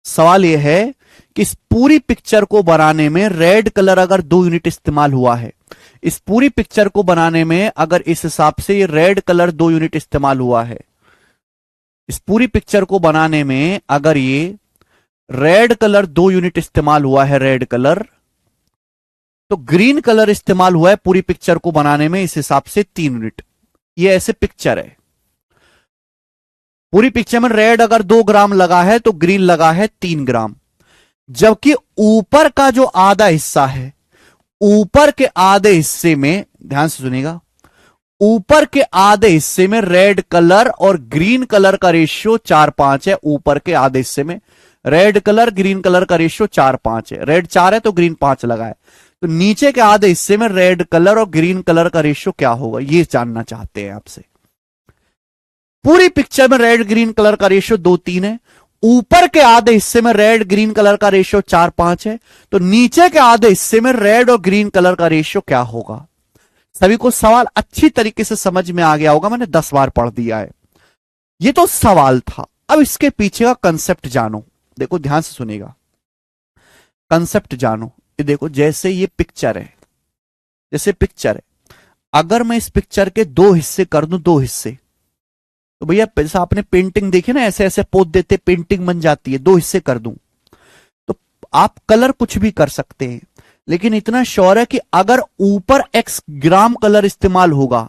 सवाल यह है कि इस पूरी पिक्चर को बनाने में रेड कलर अगर 2 यूनिट इस्तेमाल हुआ है, इस पूरी पिक्चर को बनाने में अगर इस हिसाब से ये रेड कलर 2 यूनिट इस्तेमाल हुआ है, इस पूरी पिक्चर को बनाने में अगर ये रेड कलर 2 यूनिट इस्तेमाल हुआ है, रेड कलर, तो ग्रीन कलर इस्तेमाल हुआ है पूरी पिक्चर को बनाने में, इस हिसाब से 3 यूनिट। ये ऐसे पिक्चर है। पूरी पिक्चर में रेड अगर 2 ग्राम लगा है तो ग्रीन लगा है 3 ग्राम। जबकि ऊपर का जो आधा हिस्सा है, ऊपर के आधे हिस्से में, ध्यान से सुनिएगा, ऊपर के आधे हिस्से में रेड कलर और ग्रीन कलर का रेशियो 4:5 है। ऊपर के आधे हिस्से में रेड कलर ग्रीन कलर का रेशियो 4:5 है। रेड 4 है तो ग्रीन 5 लगा है। तो नीचे के आधे हिस्से में रेड कलर और ग्रीन कलर का रेशियो क्या होगा, ये जानना चाहते हैं आपसे। पूरी पिक्चर में रेड ग्रीन कलर का रेशियो 2:3 है। ऊपर के आधे हिस्से में रेड ग्रीन कलर का रेशियो 4:5 है। तो नीचे के आधे हिस्से में रेड और ग्रीन कलर का रेशियो क्या होगा। सभी को सवाल अच्छी तरीके से समझ में आ गया होगा, मैंने 10 बार पढ़ दिया है। ये तो सवाल था। अब इसके पीछे का कंसेप्ट जानो। देखो ध्यान से सुनिएगा, कंसेप्ट जानो। ये देखो, जैसे ये पिक्चर है, जैसे पिक्चर है, अगर मैं इस पिक्चर के 2 हिस्से कर दूं, 2 हिस्से, तो भैया जैसा आपने पेंटिंग देखी ना, ऐसे ऐसे पोत देते पेंटिंग बन जाती है। 2 हिस्से कर दूं तो आप कलर कुछ भी कर सकते हैं, लेकिन इतना श्योर है कि अगर ऊपर x ग्राम कलर इस्तेमाल होगा,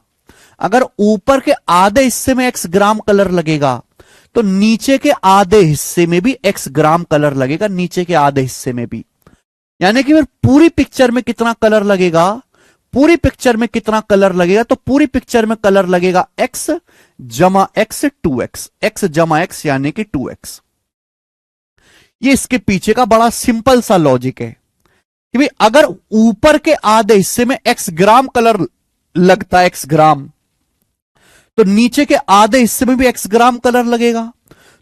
अगर ऊपर के आधे हिस्से में x ग्राम कलर लगेगा, तो नीचे के आधे हिस्से में भी x ग्राम कलर लगेगा, नीचे के आधे हिस्से में भी। यानी कि फिर पूरी पिक्चर में कितना कलर लगेगा, पूरी पिक्चर में कितना कलर लगेगा, तो पूरी पिक्चर में कलर लगेगा x जमा x 2x, x जमा x यानी कि 2x। ये इसके पीछे का बड़ा सिंपल सा लॉजिक है कि भाई अगर ऊपर के आधे हिस्से में x ग्राम कलर लगता है, x ग्राम, तो नीचे के आधे हिस्से में भी x ग्राम कलर लगेगा।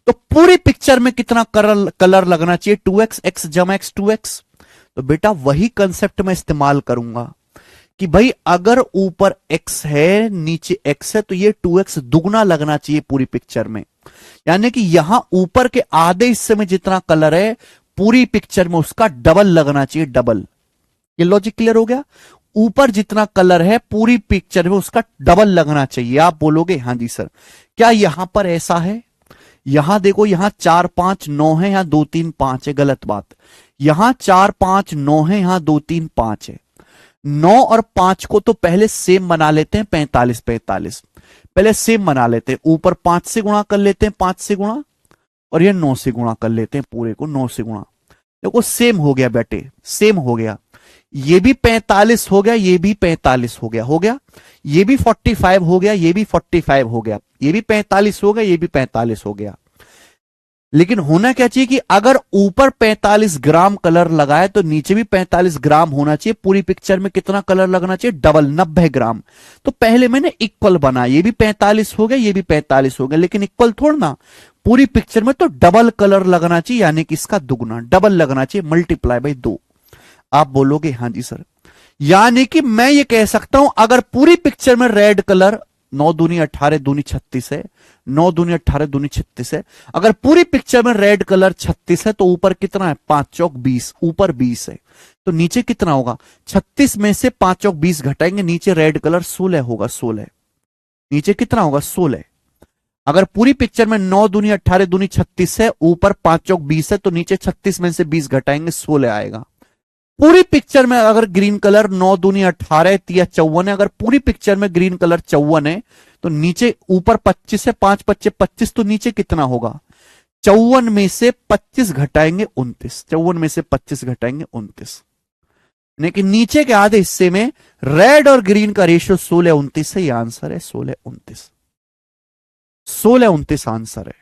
तो पूरी पिक्चर में कितना कलर लगना चाहिए, 2x, x जमा x 2x। तो बेटा वही कंसेप्ट मैं इस्तेमाल करूंगा कि भाई अगर ऊपर x है नीचे x है, तो ये 2x दुगना लगना चाहिए पूरी पिक्चर में। यानी कि यहां ऊपर के आधे हिस्से में जितना कलर है, पूरी पिक्चर में उसका डबल लगना चाहिए, डबल। ये लॉजिक क्लियर हो गया। ऊपर जितना कलर है पूरी पिक्चर में उसका डबल लगना चाहिए। आप बोलोगे हाँ जी सर, क्या यहां पर ऐसा है? यहां देखो, यहां 4 5 9 है, यहां 2 3 5 है, गलत बात। यहां 4 5 9 है, यहां 2 3 5 है। 9 और 5 को तो पहले सेम बना लेते हैं, 45 45 पहले सेम बना लेते हैं। ऊपर 5 से गुणा कर लेते हैं, 5 से गुणा, और ये 9 से गुणा कर लेते हैं, पूरे को 9 से गुणा। देखो सेम हो गया बेटे, सेम हो गया। ये भी 45 हो गया, ये भी 45 हो गया, हो गया। ये भी 45 हो गया, ये भी 45 हो गया। ये भी 45 हो गया, ये भी 45 हो गया। लेकिन होना क्या चाहिए कि अगर ऊपर 45 ग्राम कलर लगाए तो नीचे भी 45 ग्राम होना चाहिए। पूरी पिक्चर में कितना कलर लगना चाहिए, डबल, 90 ग्राम। तो पहले मैंने इक्वल बना, ये भी 45 हो गया, ये भी 45 हो गया, लेकिन इक्वल थोड़ा ना, पूरी पिक्चर में तो डबल कलर लगना चाहिए, यानी कि इसका दुगना, डबल लगना चाहिए, मल्टीप्लाई बाई 2। आप बोलोगे हाँ जी सर, यानी कि मैं ये कह सकता हूं अगर पूरी पिक्चर में रेड कलर 9 दूनी 18 दूनी 36 है, 9 दूनी 18 दूनी 36 है। अगर पूरी पिक्चर में रेड कलर 36 है तो ऊपर कितना है, 5 चौक 20, ऊपर 20 है, तो नीचे कितना होगा, 36 में से 5 चौक 20 घटाएंगे, नीचे रेड कलर 16 होगा, 16। नीचे कितना होगा, 16। अगर पूरी पिक्चर में 9 दूनी 18 दूनी 36 है, ऊपर 5 चौक 20 है, तो नीचे 36 में से 20 घटाएंगे, 16 आएगा। पूरी पिक्चर में अगर ग्रीन कलर 9 दूनी 18 या 54 है, अगर पूरी पिक्चर में ग्रीन कलर 54 है, तो नीचे ऊपर 25 है, 5 25 25, तो नीचे कितना होगा, 54 में से 25 घटाएंगे 29, 54 में से 25 घटाएंगे 29। लेकिन नीचे के आधे हिस्से में रेड और ग्रीन का रेशियो 16 29 है। यह आंसर है 16 29, 16 29 आंसर है।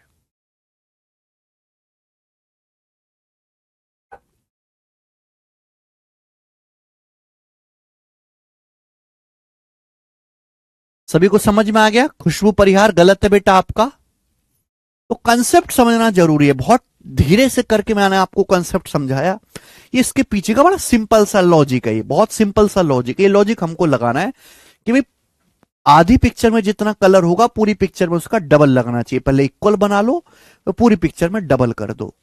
सभी को समझ में आ गया? खुशबू परिहार गलत है बेटा आपका। तो कंसेप्ट समझना जरूरी है, बहुत धीरे से करके मैंने आपको कंसेप्ट समझाया। ये इसके पीछे का बड़ा सिंपल सा लॉजिक है, ये बहुत सिंपल सा लॉजिक है। ये लॉजिक हमको लगाना है कि भाई आधी पिक्चर में जितना कलर होगा पूरी पिक्चर में उसका डबल लगना चाहिए। पहले इक्वल बना लो, तो पूरी पिक्चर में डबल कर दो।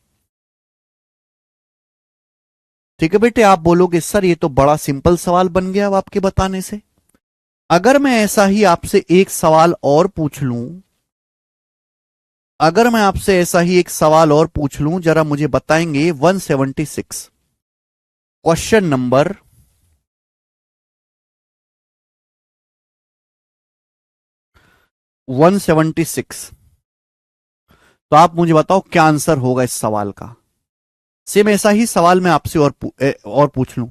ठीक है बेटे, आप बोलोगे सर ये तो बड़ा सिंपल सवाल बन गया अब आपके बताने से। अगर मैं ऐसा ही आपसे एक सवाल और पूछ लूं, अगर मैं आपसे ऐसा ही एक सवाल और पूछ लूं, जरा मुझे बताएंगे 176 क्वेश्चन नंबर 176। तो आप मुझे बताओ क्या आंसर होगा इस सवाल का। सेम ऐसा ही सवाल मैं आपसे और पूछ लूं।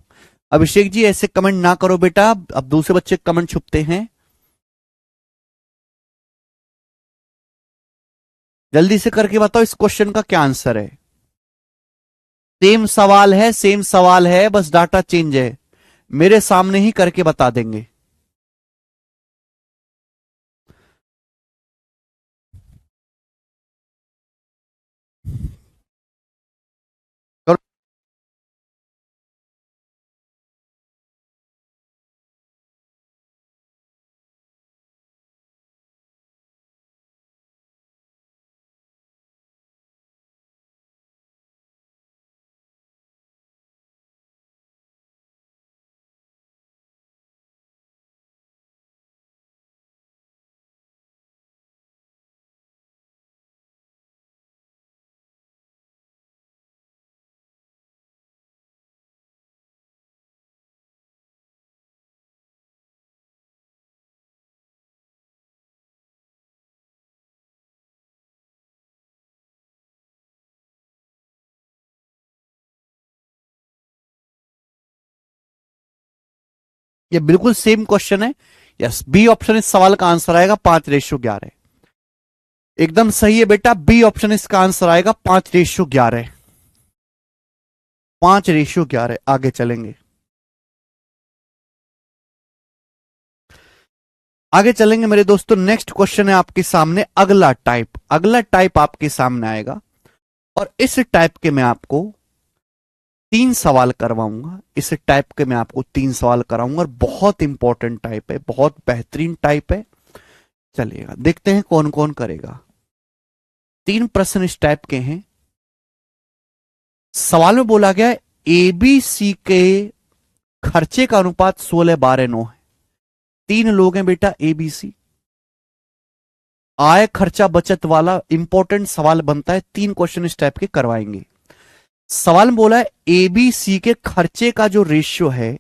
अभिषेक जी ऐसे कमेंट ना करो बेटा, अब दूसरे बच्चे कमेंट छुपते हैं। जल्दी से करके बताओ इस क्वेश्चन का क्या आंसर है। सेम सवाल है, सेम सवाल है, बस डाटा चेंज है। मेरे सामने ही करके बता देंगे। ये बिल्कुल सेम क्वेश्चन है। यस, बी ऑप्शन इस सवाल का आंसर आएगा 5:11। एकदम सही है बेटा, बी ऑप्शन इसका आंसर आएगा 5:11। 5:11। आगे चलेंगे, आगे चलेंगे मेरे दोस्तों। नेक्स्ट क्वेश्चन है आपके सामने, अगला टाइप। अगला टाइप आपके सामने आएगा और इस टाइप के मैं आपको 3 सवाल करवाऊंगा। इस टाइप के मैं आपको 3 सवाल कराऊंगा और बहुत इंपॉर्टेंट टाइप है, बहुत बेहतरीन टाइप है। चलिएगा देखते हैं कौन कौन करेगा। 3 प्रश्न इस टाइप के हैं। सवाल में बोला गया है एबीसी के खर्चे का अनुपात 16:12:9 है। 3 लोग हैं बेटा एबीसी। आय खर्चा बचत वाला इंपॉर्टेंट सवाल बनता है। 3 क्वेश्चन इस टाइप के करवाएंगे। सवाल में बोला है एबीसी के खर्चे का जो रेशियो है,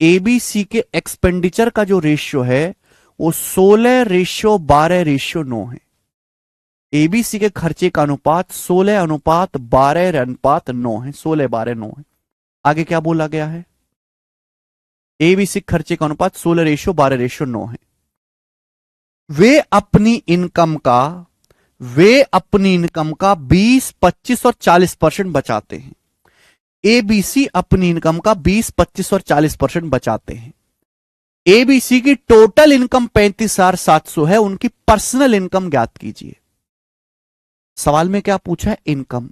एबीसी के एक्सपेंडिचर का जो रेशियो है वो 16:12:9 है। एबीसी के खर्चे का अनुपात 16:12:9 है। 16:12:9 है। आगे क्या बोला गया है? एबीसी खर्चे का अनुपात 16:12:9 है। वे अपनी इनकम का वे अपनी इनकम का 20, 25 और 40% बचाते हैं। एबीसी अपनी इनकम का 20, 25 और 40% बचाते हैं। एबीसी की टोटल इनकम 35,700 है। उनकी पर्सनल इनकम ज्ञात कीजिए। सवाल में क्या पूछा है? इनकम।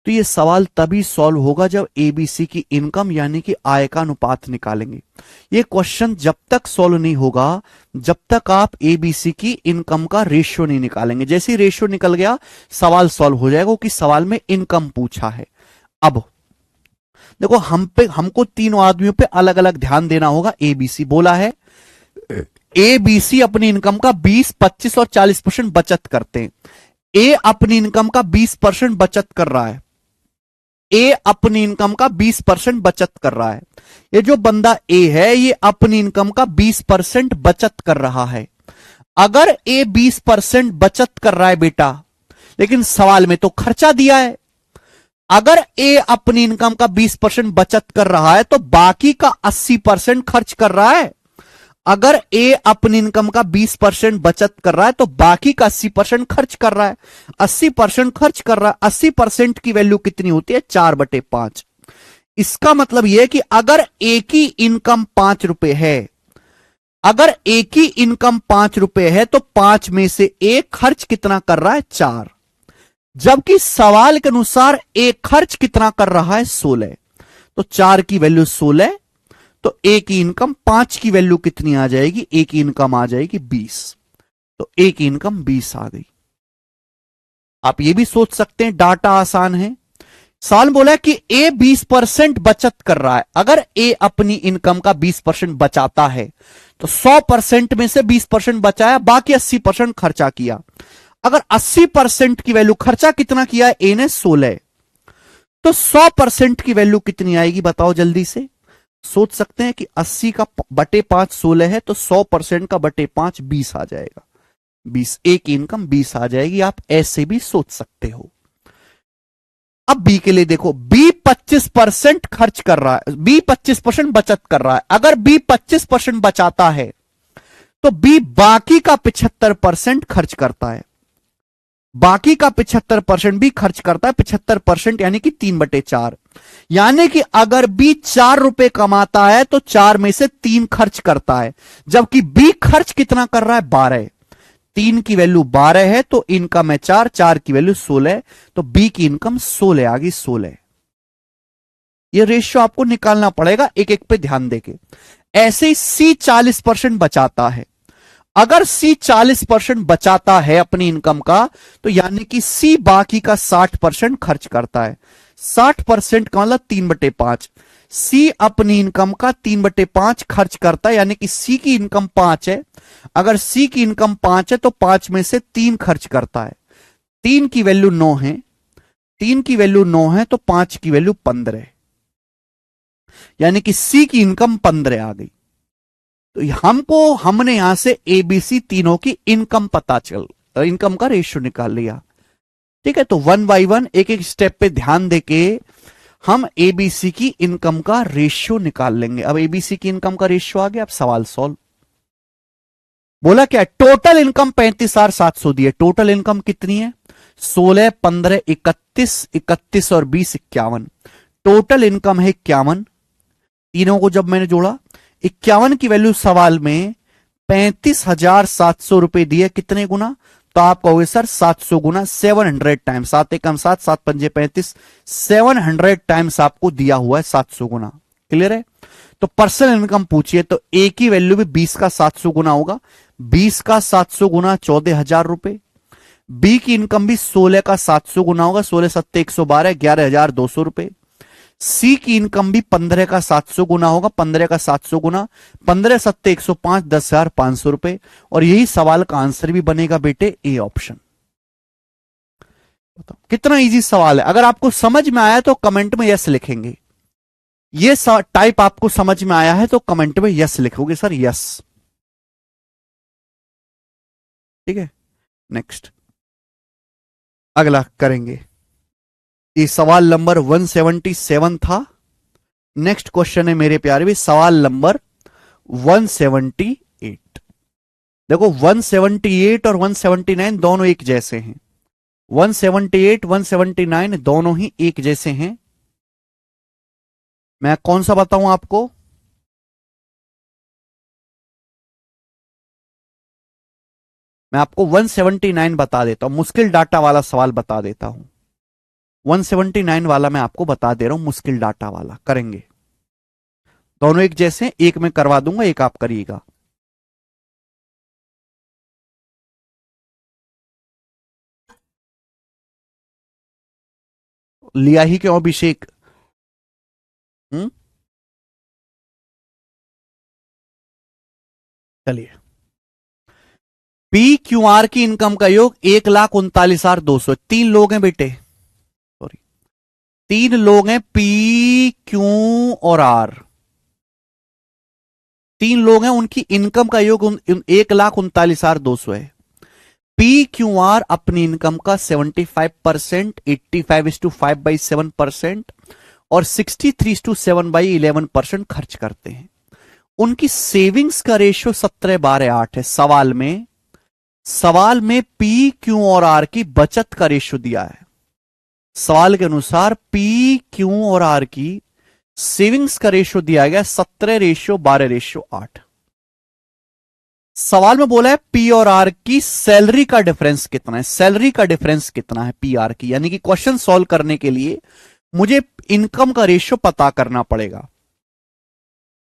तो ये सवाल तभी सॉल्व होगा जब एबीसी की इनकम यानी कि आय का अनुपात निकालेंगे। ये क्वेश्चन जब तक सॉल्व नहीं होगा जब तक आप एबीसी की इनकम का रेशियो नहीं निकालेंगे। जैसे ही रेशियो निकल गया सवाल सॉल्व हो जाएगा, क्योंकि सवाल में इनकम पूछा है। अब देखो, हमको तीनों आदमियों पे अलग अलग ध्यान देना होगा। एबीसी बोला है, एबीसी अपनी इनकम का 20, 25 और 40% बचत करते हैं। ए अपनी इनकम का 20% बचत कर रहा है। ए अपनी इनकम का 20% बचत कर रहा है। ये जो बंदा ए है ये अपनी इनकम का 20% बचत कर रहा है। अगर ए 20% बचत कर रहा है बेटा, लेकिन सवाल में तो खर्चा दिया है। अगर ए अपनी इनकम का 20% बचत कर रहा है तो बाकी का 80% खर्च कर रहा है। अगर ए अपनी इनकम का 20% बचत कर रहा है तो बाकी का 80% खर्च कर रहा है। 80% खर्च कर रहा है। 80% की वैल्यू कितनी होती है? 4/5। इसका मतलब यह है कि अगर ए की इनकम 5 रुपए है, अगर ए की इनकम 5 रुपए है तो 5 में से ए खर्च कितना कर रहा है? 4। जबकि सवाल के अनुसार ए खर्च कितना कर रहा है? 16। तो 4 की वैल्यू 16, तो ए की इनकम 5 की वैल्यू कितनी आ जाएगी? ए की इनकम आ जाएगी 20। तो ए की इनकम 20 आ गई। आप ये भी सोच सकते हैं, डाटा आसान है। सवाल बोला है कि ए 20% बचत कर रहा है। अगर ए अपनी इनकम का 20% बचाता है तो 100% में से 20% बचाया, बाकी 80% खर्चा किया। अगर 80% की वैल्यू, खर्चा कितना किया? ए ने 16। तो 100% की वैल्यू कितनी आएगी बताओ जल्दी से। सोच सकते हैं कि 80 का बटे 5 16 है, तो 100% का बटे 5 20 आ जाएगा। 20, ए की इनकम 20 आ जाएगी। आप ऐसे भी सोच सकते हो। अब बी के लिए देखो, बी 25% खर्च कर रहा है, बी 25% बचत कर रहा है। अगर बी 25% बचाता है तो बी बाकी का 75% खर्च करता है। बाकी का 75% भी खर्च करता है। 75% यानी कि 3/4। यानी कि अगर बी 4 रुपए कमाता है तो 4 में से 3 खर्च करता है, जबकि बी खर्च कितना कर रहा है? 12। 3 की वैल्यू 12 है तो इनकम है 4, 4 की वैल्यू 16, तो बी की इनकम 16 आ गई। 16 ये रेशियो आपको निकालना पड़ेगा, एक एक पे ध्यान देके। ऐसे ही सी 40% बचाता है। अगर सी 40% बचाता है अपनी इनकम का, तो यानी कि सी बाकी का 60% खर्च करता है। 60% का मतलब 3/5। सी अपनी इनकम का 3/5 खर्च करता है, यानी कि सी की इनकम 5 है। अगर सी की इनकम 5 है तो 5 में से 3 खर्च करता है। 3 की वैल्यू 9 है। 3 की वैल्यू 9 है तो 5 की वैल्यू 15 है, यानी कि सी की इनकम 15 आ गई। तो हमने यहां से एबीसी तीनों की इनकम इनकम का रेशियो निकाल लिया। ठीक है, तो 1 बाय 1 एक एक स्टेप पे ध्यान देके हम एबीसी की इनकम का रेशियो निकाल लेंगे। अब एबीसी की इनकम का रेशियो आ गया, अब सवाल सॉल्व। बोला क्या? टोटल इनकम 35,700 दी है। टोटल इनकम कितनी है? 16, 15, 31, 31 और 20, 51। टोटल इनकम है 51। तीनों को जब मैंने जोड़ा, 51 की वैल्यू सवाल में 35,700 रुपए दिए। कितने गुना? तो आप कहोगे सर 700 गुना, 700 टाइम्स। 7 एकम 7, 7 पंजे 35, 700 टाइम्स आपको दिया हुआ है 700 गुना। क्लियर है? तो पर्सनल इनकम पूछिए तो ए की वैल्यू भी 20 का 700 गुना होगा। 20 का 700 गुना 14,000 रुपए। बी की इनकम भी 16 का 700 गुना होगा। 16 सत्ते 112, 11,200 रुपए। सी की इनकम भी 15 का 700 गुना होगा। 15 का 700 गुना, 15 सत्ते 105, 10,500 रुपए। और यही सवाल का आंसर भी बनेगा बेटे, ए ऑप्शन। कितना इजी सवाल है। अगर आपको समझ में आया तो कमेंट में यस लिखेंगे। ये टाइप आपको समझ में आया है तो कमेंट में यस लिखोगे, सर यस। ठीक है, नेक्स्ट अगला करेंगे। ये सवाल नंबर 177 था। नेक्स्ट क्वेश्चन है मेरे प्यारे भी सवाल नंबर 178। देखो 178 और 179 दोनों एक जैसे हैं। 178, 179 दोनों ही एक जैसे हैं। मैं कौन सा बताऊं आपको? मैं आपको 179 बता देता हूं, मुश्किल डाटा वाला सवाल बता देता हूं। 179 वाला मैं आपको बता दे रहा हूं, मुश्किल डाटा वाला करेंगे। दोनों एक जैसे हैं, एक मैं करवा दूंगा, एक आप करिएगा। लिया ही क्यों अभिषेक? हम्म, चलिए। पी क्यू आर की इनकम का योग 1,39,200। 3 लोग हैं बेटे, सॉरी, 3 लोग हैं। पी, क्यू और आर, 3 लोग हैं। उनकी इनकम का योग 1,39,200 है। पी क्यू आर अपनी इनकम का 75%, 85:5/7% और 63:7/11% खर्च करते हैं। उनकी सेविंग्स का रेशियो 17/8 है। सवाल में पी क्यू और आर की बचत का रेशियो दिया है। सवाल के अनुसार पी क्यू और आर की सेविंग्स का रेशियो दिया गया 17:12:8। सवाल में बोला है पी और आर की सैलरी का डिफरेंस कितना है। सैलरी का डिफरेंस कितना है पी आर की, यानी कि क्वेश्चन सॉल्व करने के लिए मुझे इनकम का रेशियो पता करना पड़ेगा।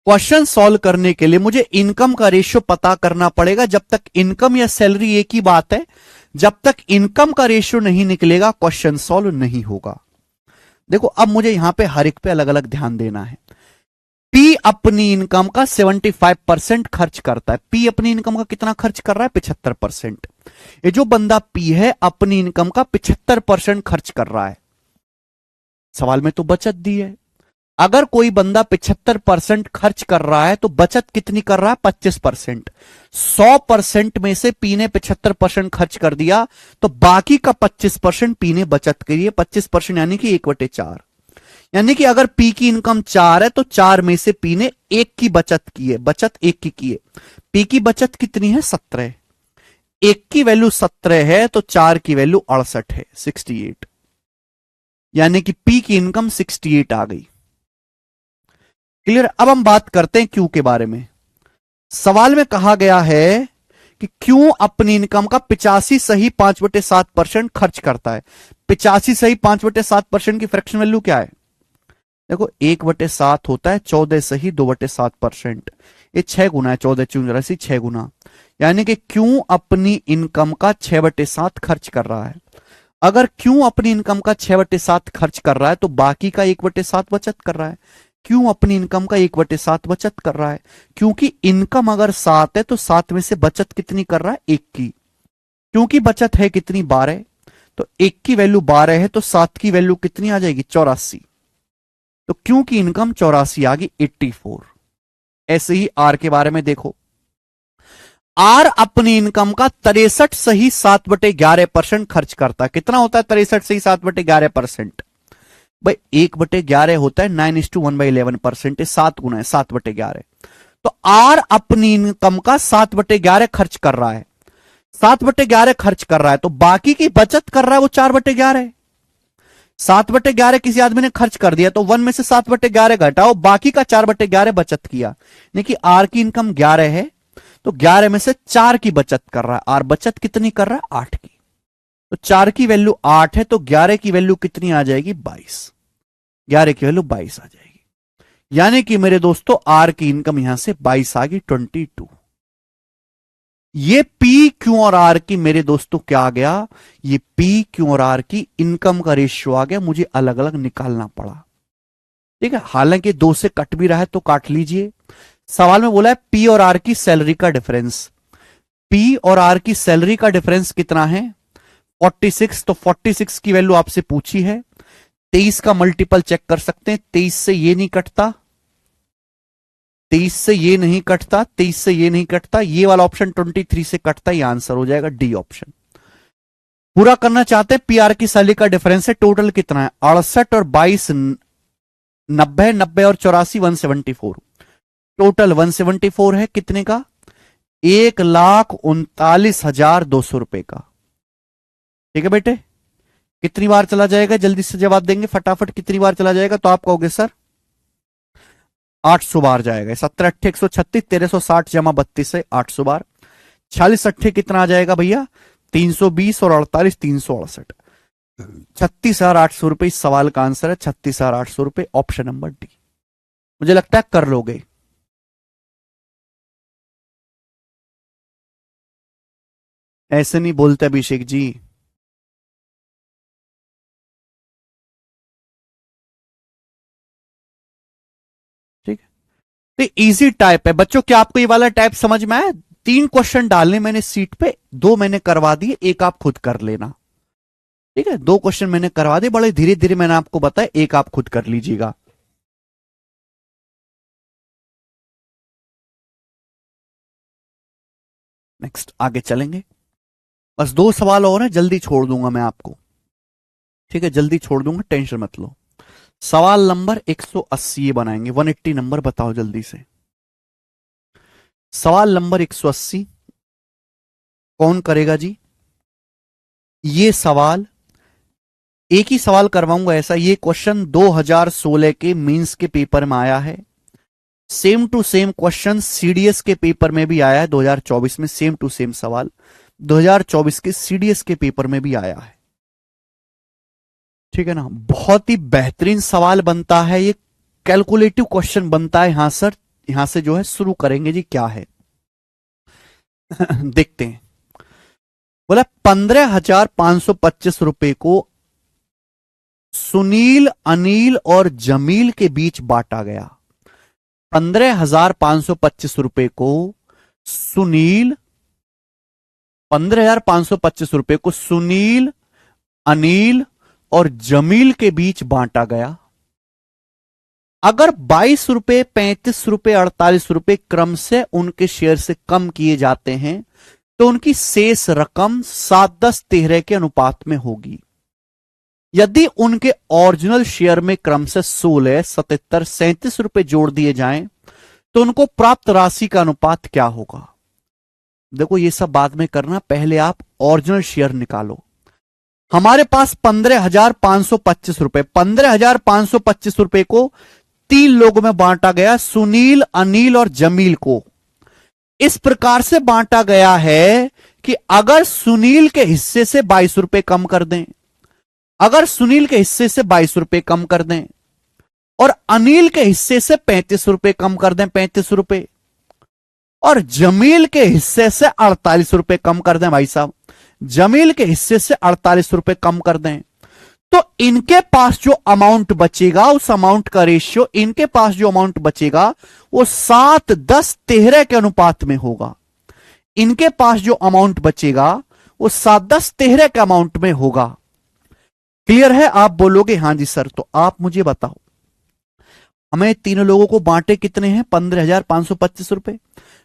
क्वेश्चन सॉल्व करने के लिए मुझे इनकम का रेशियो पता करना पड़ेगा। जब तक इनकम या सैलरी एक ही बात है, जब तक इनकम का रेशियो नहीं निकलेगा क्वेश्चन सॉल्व नहीं होगा। देखो अब मुझे यहां पे हर एक पे अलग अलग ध्यान देना है। पी अपनी इनकम का 75% खर्च करता है। पी अपनी इनकम का कितना खर्च कर रहा है? 75%। ये जो बंदा पी है अपनी इनकम का 75% खर्च कर रहा है। सवाल में तो बचत दी है, अगर कोई बंदा 75% खर्च कर रहा है तो बचत कितनी कर रहा है? 25%। 100% में से पी ने 75% खर्च कर दिया तो बाकी का 25% पी ने बचत करी है। 25% यानी कि 1/4। यानी कि अगर पी की इनकम 4 है तो 4 में से पी ने 1 की बचत की है, बचत 1 की है। पी की बचत कितनी है? 17। 1 की वैल्यू 17 है तो 4 की वैल्यू 68 है, 68। यानी कि पी की इनकम 68 आ गई। क्लियर? अब हम बात करते हैं क्यू के बारे में। सवाल में कहा गया है कि क्यों अपनी इनकम का 85 सही 5/7% खर्च करता है। 85 सही 5/7% की फ्रैक्शन वैल्यू क्या है? देखो 1/7 होता है 14 सही 2/7%। ये 6 गुना है, 14 84 6 गुना। यानी कि क्यों अपनी इनकम का 6/7 खर्च कर रहा है। अगर क्यों अपनी इनकम का 6/7 खर्च कर रहा है तो बाकी का 1/7 बचत कर रहा है। क्यों अपनी इनकम का 1/7 बचत कर रहा है? क्योंकि इनकम अगर 7 है तो 7 में से बचत कितनी कर रहा है? 1 की। क्योंकि बचत है कितनी? 12। तो 1 की वैल्यू 12 है तो 7 की वैल्यू कितनी आ जाएगी? 84। तो क्यों की इनकम 84 आ गई, 84। ऐसे ही आर के बारे में देखो। आर अपनी इनकम का 63 सही 7/11% खर्च करता है। कितना होता है 63 सही 7/11%? भाई 1/11 होता है 9:1/11%। 7 गुना है 7/11। तो आर अपनी इनकम का 7/11 खर्च कर रहा है। 7/11 खर्च कर रहा है तो बाकी की बचत कर रहा है वो 4/11। 7/11 किसी आदमी ने खर्च कर दिया तो 1 में से 7/11 घटाओ, बाकी का 4/11 बचत किया। यानी कि आर की इनकम 11 है तो 11 में से 4 की बचत कर रहा है। आर बचत कितनी कर रहा है? 8 की। तो 4 की वैल्यू 8 है तो 11 की वैल्यू कितनी आ जाएगी? 22। 11 की वैल्यू 22 आ जाएगी। यानी कि मेरे दोस्तों आर की इनकम यहां से 22 आ गई, 22। ये पी क्यू और आर की मेरे दोस्तों क्या आ गया? ये पी क्यू और आर की इनकम का रेशियो आ गया। मुझे अलग अलग निकालना पड़ा। ठीक है, हालांकि 2 से कट भी रहा है तो काट लीजिए। सवाल में बोला है पी और आर की सैलरी का डिफरेंस। पी और आर की सैलरी का डिफरेंस कितना है? 46। तो 46 की वैल्यू आपसे पूछी है। 23 का मल्टीपल चेक कर सकते हैं। 23 से ये नहीं कटता, 23 से ये नहीं कटता, 23 से ये नहीं कटता। ये वाला ऑप्शन 23 से कटता। ये आंसर हो जाएगा डी ऑप्शन। पूरा करना चाहते हैं पीआर की सैलरी का डिफरेंस है। टोटल कितना है? 68 और 22 90, 90 और 84 174। टोटल 174 है। कितने का? 1,39,200 रुपए का। ठीक है बेटे, कितनी बार चला जाएगा? जल्दी से जवाब देंगे फटाफट। कितनी बार चला जाएगा? तो आप कहोगे सर 800 बार जाएगा। 17 अट्ठे 136, 1360 जमा 32 से 800 बार। 46 अट्ठे कितना आ जाएगा भैया? 320 और 48 368। 36,800 रुपए इस सवाल का आंसर है। 36,800 रुपए, ऑप्शन नंबर डी। मुझे लगता है कर लोगे। ऐसे नहीं बोलते अभिषेक जी। ठीक है, तो इजी टाइप है बच्चों। क्या आपको ये वाला टाइप समझ में आया? 3 क्वेश्चन डालने मैंने सीट पे, 2 मैंने करवा दिए, 1 आप खुद कर लेना। ठीक है, 2 क्वेश्चन मैंने करवा दिए, बड़े धीरे धीरे मैंने आपको बताया, 1 आप खुद कर लीजिएगा। नेक्स्ट आगे चलेंगे। बस 2 सवाल और हैं, जल्दी छोड़ दूंगा मैं आपको। ठीक है, जल्दी छोड़ दूंगा, टेंशन मत लो। सवाल नंबर 180 ये बनाएंगे। 180 नंबर बताओ जल्दी से। सवाल नंबर 180 कौन करेगा जी? ये सवाल एक ही सवाल करवाऊंगा ऐसा। ये क्वेश्चन 2016 के मेंस के पेपर में आया है। Same to same question CDS के पेपर में भी आया है 2024 में। सेम टू सेम सवाल 2024 के सीडीएस के पेपर में भी आया है। ठीक है ना, बहुत ही बेहतरीन सवाल बनता है ये। कैलकुलेटिव क्वेश्चन बनता है यहां सर। यहां से जो है शुरू करेंगे जी, क्या है देखते हैं। बोला 15,525 रुपए को सुनील, अनिल और जमील के बीच बांटा गया। 15,525 रुपए को सुनील, 15,525 रुपए को सुनील, अनिल और जमील के बीच बांटा गया। अगर 22 रुपए, 35 रुपए, 48 रुपए क्रम से उनके शेयर से कम किए जाते हैं तो उनकी शेष रकम 7, 10, 13 के अनुपात में होगी। यदि उनके ओरिजिनल शेयर में क्रम से 16, 77, 37 रुपए जोड़ दिए जाएं तो उनको प्राप्त राशि का अनुपात क्या होगा? देखो ये सब बाद में करना, पहले आप ओरिजिनल शेयर निकालो। हमारे पास 15,525 रुपए, 15,525 रुपए को 3 लोगों में बांटा गया, सुनील, अनिल और जमील को। इस प्रकार से बांटा गया है कि अगर सुनील के हिस्से से 22 रुपए कम कर दें, अगर सुनील के हिस्से से 22 रुपए कम कर दें और अनिल के हिस्से से 35 रुपए कम कर दें, 35 रुपए, और जमील के हिस्से से 48 रुपए कम कर दें, भाई साहब जमील के हिस्से से 48 रुपए कम कर दें, तो इनके पास जो अमाउंट बचेगा, उस अमाउंट का रेशियो, इनके पास जो अमाउंट बचेगा वो 7, 10, 13 के अनुपात में होगा। इनके पास जो अमाउंट बचेगा वो 7, 10, 13 के अमाउंट में होगा। क्लियर है? आप बोलोगे हां जी सर। तो आप मुझे बताओ, हमें तीनों लोगों को बांटे कितने हैं? 15,525 रुपए।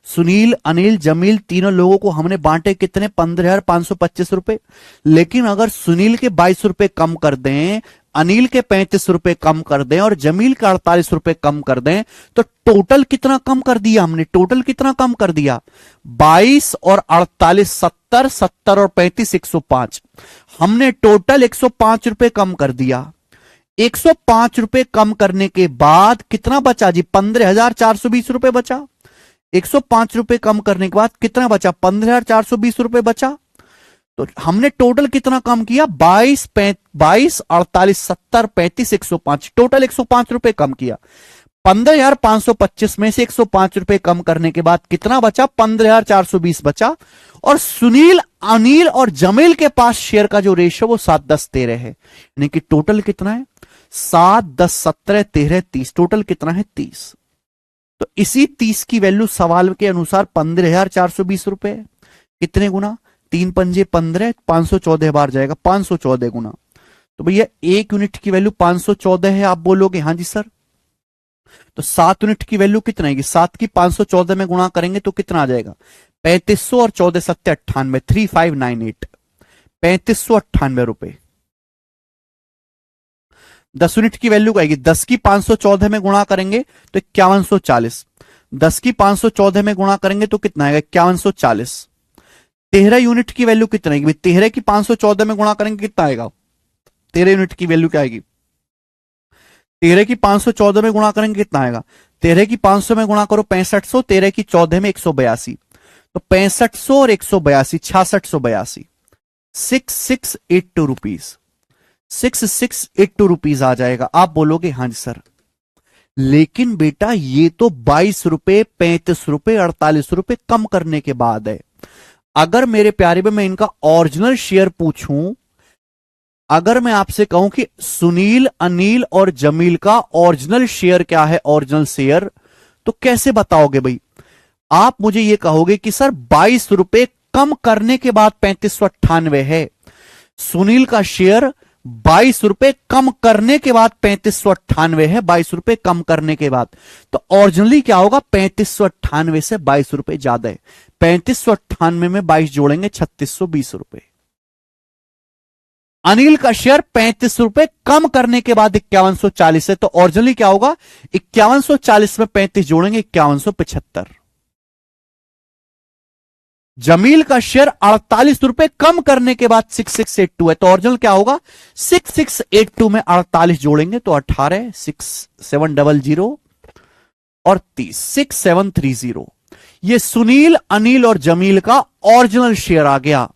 सुनील, अनिल, जमील तीनों लोगों को हमने बांटे कितने? 15,525 रुपए। लेकिन अगर सुनील के 22 रुपए कम कर दें, अनिल के 35 रुपए कम कर दें और जमील के 48 रुपए कम कर दें, तो टोटल कितना कम कर दिया हमने? टोटल कितना कम कर दिया? 22 और 48, 70, 70 और 35, 105। हमने टोटल 105 रुपए कम कर दिया। 105 रुपए कम करने के बाद कितना बचा जी? 15,420 रुपए बचा। 105 रुपए कम करने के बाद कितना बचा? 15,420 रुपए बचा। तो हमने टोटल कितना कम किया? 22, 48, 70, 35, 105, टोटल 105 रुपए कम किया। 15,525 में से 105 रुपए कम करने के बाद कितना बचा? 15,420 बचा। और सुनील, अनिल और जमील के पास शेयर का जो रेशियो वो 7, 10, 13 है। यानी कि टोटल कितना है? 7, 10, 17, 13, 30। टोटल कितना है? 30। तो इसी 30 की वैल्यू सवाल के अनुसार 15,420 रुपए। कितने गुना? 3 पंजे 15, 514 बार जाएगा, 514 गुना। तो भैया 1 यूनिट की वैल्यू 514 है। आप बोलोगे हां जी सर। तो 7 यूनिट की वैल्यू कितना आएगी? 7 की 514 में गुणा करेंगे तो कितना आ जाएगा? 3500 और 14 सत्ते 98, 3598, 3598 रुपए। 10 यूनिट की वैल्यू आएगी, 10 की 514 में गुणा करेंगे तो 5140, 10 की 514 में गुणा करेंगे तो कितना आएगा? 5140। 13 यूनिट की वैल्यू कितना आएगी? 13 की 514 में गुणा करेंगे कितना आएगा? 13 यूनिट की वैल्यू क्या आएगी? 13 की 514 में गुणा करेंगे कितना आएगा? 13 की 500 में गुणा करो 6500, 13 की 14 में 182, तो 6500 और 182, 6682, 6682 रुपीज, 6682 रुपीज आ जाएगा। आप बोलोगे हां जी सर। लेकिन बेटा ये तो 22 रुपए, 35 रुपए, 48 रुपए कम करने के बाद है। अगर मेरे प्यारे में मैं इनका ओरिजिनल शेयर पूछूं, अगर मैं आपसे कहूं कि सुनील, अनिल और जमील का ओरिजिनल शेयर क्या है, ओरिजिनल शेयर, तो कैसे बताओगे भाई? आप मुझे यह कहोगे कि सर 22 रुपए कम करने के बाद 3598 है। सुनील का शेयर 22 रुपए कम करने के बाद 3598 है, 22 रुपए कम करने के बाद। तो ओरिजिनली क्या होगा? 3598 से 22 रुपए ज्यादा है। 3598 में 22 जोड़ेंगे 3620 रुपए। अनिल का शेयर 35 रुपए कम करने के बाद 5140 है, तो ओरिजिनली क्या होगा? 5140 में 35 जोड़ेंगे 5175। जमील का शेयर 48 रुपए कम करने के बाद 6682 है, तो ओरिजिनल क्या होगा? 6682 में 48 जोड़ेंगे तो 18, 6700 और 30, 6730। ये सुनील, अनिल और जमील का ओरिजिनल शेयर आ गया।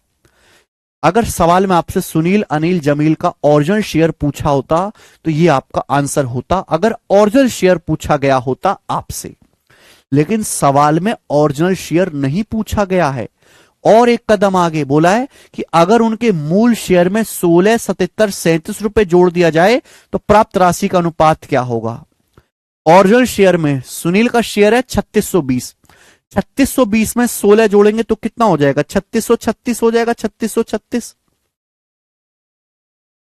अगर सवाल में आपसे सुनील, अनिल, जमील का ओरिजिनल शेयर पूछा होता तो ये आपका आंसर होता, अगर ओरिजिनल शेयर पूछा गया होता आपसे। लेकिन सवाल में ओरिजिनल शेयर नहीं पूछा गया है। और एक कदम आगे बोला है कि अगर उनके मूल शेयर में 16, 77, 37 रुपए जोड़ दिया जाए तो प्राप्त राशि का अनुपात क्या होगा? ओरिजिनल शेयर में सुनील का शेयर है 3620, 3620 में 16 जोड़ेंगे तो कितना हो जाएगा? 3636 हो जाएगा, 3636।